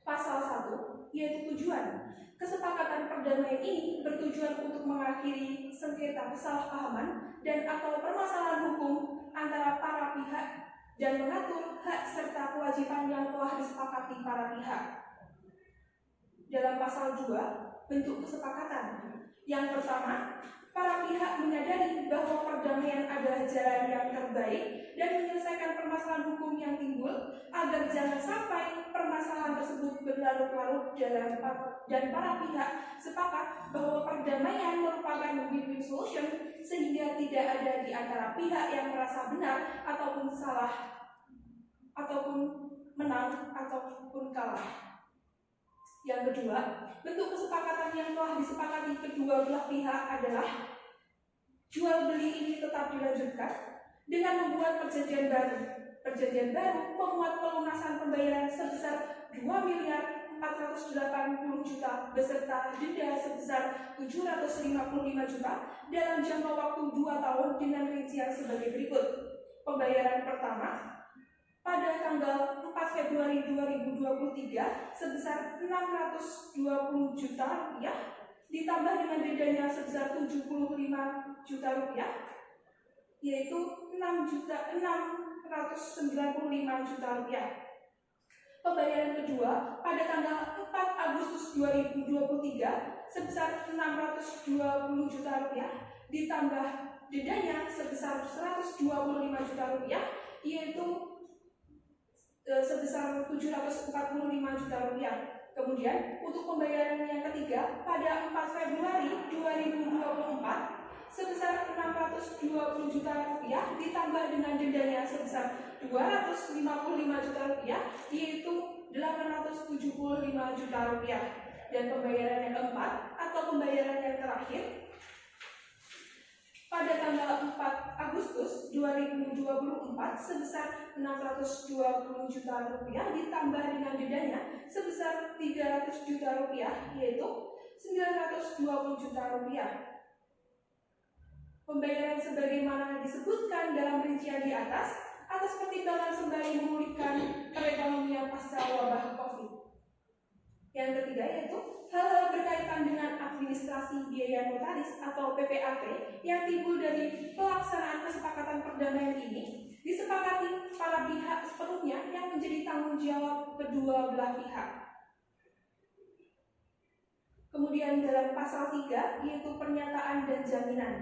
[SPEAKER 1] Pasal 1, yaitu tujuan. Kesepakatan perdamaian ini bertujuan untuk mengakhiri sengketa kesalahpahaman dan atau permasalahan hukum antara para pihak dan mengatur hak serta kewajiban yang telah disepakati para pihak. Dalam pasal 2, bentuk kesepakatan. Yang pertama, para pihak menyadari bahwa perdamaian adalah jalan yang terbaik dan menyelesaikan permasalahan hukum yang timbul agar jangan sampai permasalahan tersebut berlarut-larut dan para pihak sepakat bahwa perdamaian merupakan win-win solution sehingga tidak ada di antara pihak yang merasa benar ataupun salah ataupun menang ataupun kalah. Yang kedua, bentuk kesepakatan yang telah disepakati kedua belah pihak adalah jual beli ini tetap dilanjutkan dengan membuat perjanjian baru. Perjanjian baru memuat pelunasan pembayaran sebesar 2.480 juta beserta denda sebesar 755 juta dalam jangka waktu 2 tahun dengan rincian sebagai berikut. Pembayaran pertama pada tanggal 4 Februari 2023 sebesar 620 juta rupiah ditambah dengan dendanya sebesar 75 juta rupiah yaitu 695 juta rupiah. Pembayaran kedua pada tanggal 4 Agustus 2023 sebesar 620 juta rupiah ditambah dendanya sebesar 125 juta rupiah yaitu sebesar 745 juta rupiah. Kemudian untuk pembayaran yang ketiga pada 4 Februari 2024 sebesar 620 juta rupiah ditambah dengan dendanya sebesar 255 juta rupiah yaitu 875 juta rupiah. Dan pembayaran yang keempat atau pembayaran yang terakhir pada tanggal 4 Agustus 2024 sebesar 620 juta rupiah ditambah dengan dendanya sebesar 300 juta rupiah yaitu 920 juta rupiah. Pembayaran sebagaimana disebutkan dalam rincian di atas pertimbangan sembari memulihkan perekonomian pasca wabah COVID. Yang ketiga yaitu hal-hal berkaitan dengan administrasi biaya notaris atau PPAT yang timbul dari pelaksanaan kesepakatan perdamaian ini disepakati para pihak sepenuhnya yang menjadi tanggung jawab kedua belah pihak. Kemudian dalam pasal 3 yaitu pernyataan dan jaminan.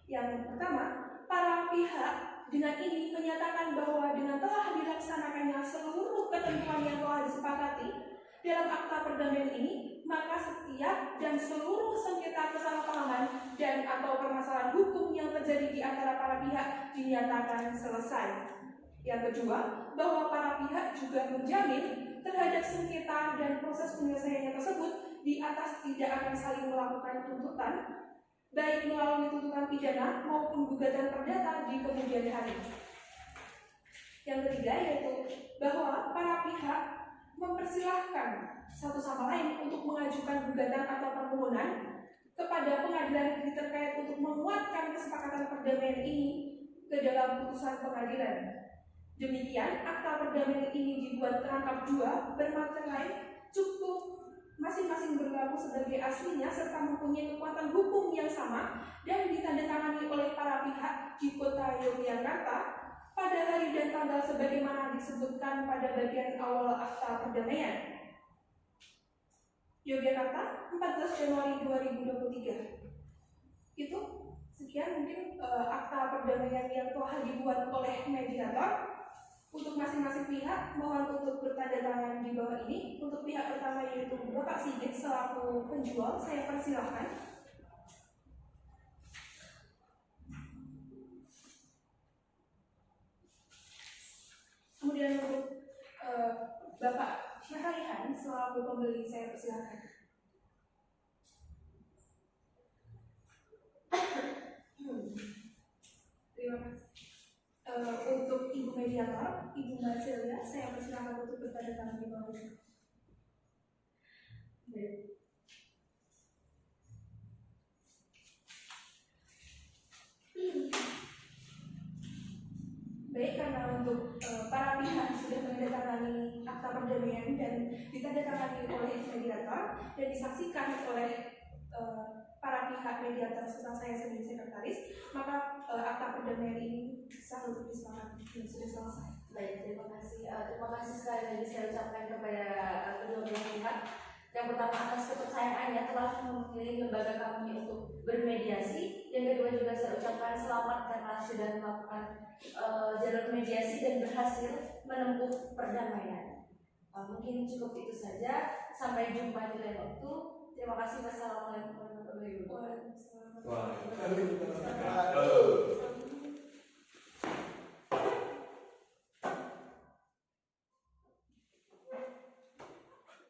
[SPEAKER 1] Yang pertama, para pihak dengan ini menyatakan bahwa dengan telah dilaksanakannya seluruh ketentuan yang telah disepakati dalam akta perdamaian ini, maka setiap dan seluruh sengketa kesalahpahaman dan atau permasalahan hukum yang terjadi di antara para pihak dinyatakan selesai. Yang kedua, bahwa para pihak juga menjamin terhadap sengketa dan proses penyelesaiannya tersebut di atas tidak akan saling melakukan tuntutan, baik melalui tuntutan pidana maupun gugatan perdata di kemudian hari. Yang ketiga yaitu bahwa para pihak mempersilahkan satu sama lain untuk mengajukan gugatan atau permohonan kepada pengadilan negeri terkait untuk menguatkan kesepakatan perdamaian ini ke dalam putusan pengadilan. Demikian, akta perdamaian ini dibuat terangkap dua, bermaterai, cukup masing-masing berlaku sebagai aslinya serta mempunyai kekuatan hukum yang sama dan ditandatangani oleh para pihak di kota Yogyakarta pada hari dan tanggal sebagaimana disebutkan pada bagian awal akta perdamaian. Yogyakarta, 14 Januari 2023. Itu sekian mungkin akta perdamaian yang telah dibuat oleh mediator. Untuk masing-masing pihak, mohon untuk bertanda tangan di bawah ini. Untuk pihak pertama yaitu Bapak Sigit selaku penjual, saya persilahkan. Kemudian untuk Bapak Syahrihan selaku pembeli, saya persilahkan. Terima kasih. Untuk Ibu Mediator, Ibu Marcelia, saya persilakan untuk bertanda tangan di bawah ini. Baik, karena untuk para pihak sudah menandatangani akta perdamaian dan ditandatangani oleh mediator dan disaksikan oleh para pihak mediator serta saya sebagai sekretaris, maka akta perdamaian ini sah untuk disepakati dan sudah selesai.
[SPEAKER 4] Baik, terima kasih sekali lagi saya ucapkan kepada kedua belah pihak. Yang pertama atas kepercayaannya telah memilih lembaga kami untuk bermediasi. Yang kedua juga saya ucapkan selamat karena sudah melakukan jalur mediasi dan berhasil menempuh perdamaian. Mungkin cukup itu saja. Sampai jumpa di lain waktu. Terima kasih. Wassalamualaikum warahmatullahi wabarakatuh.
[SPEAKER 3] Wah.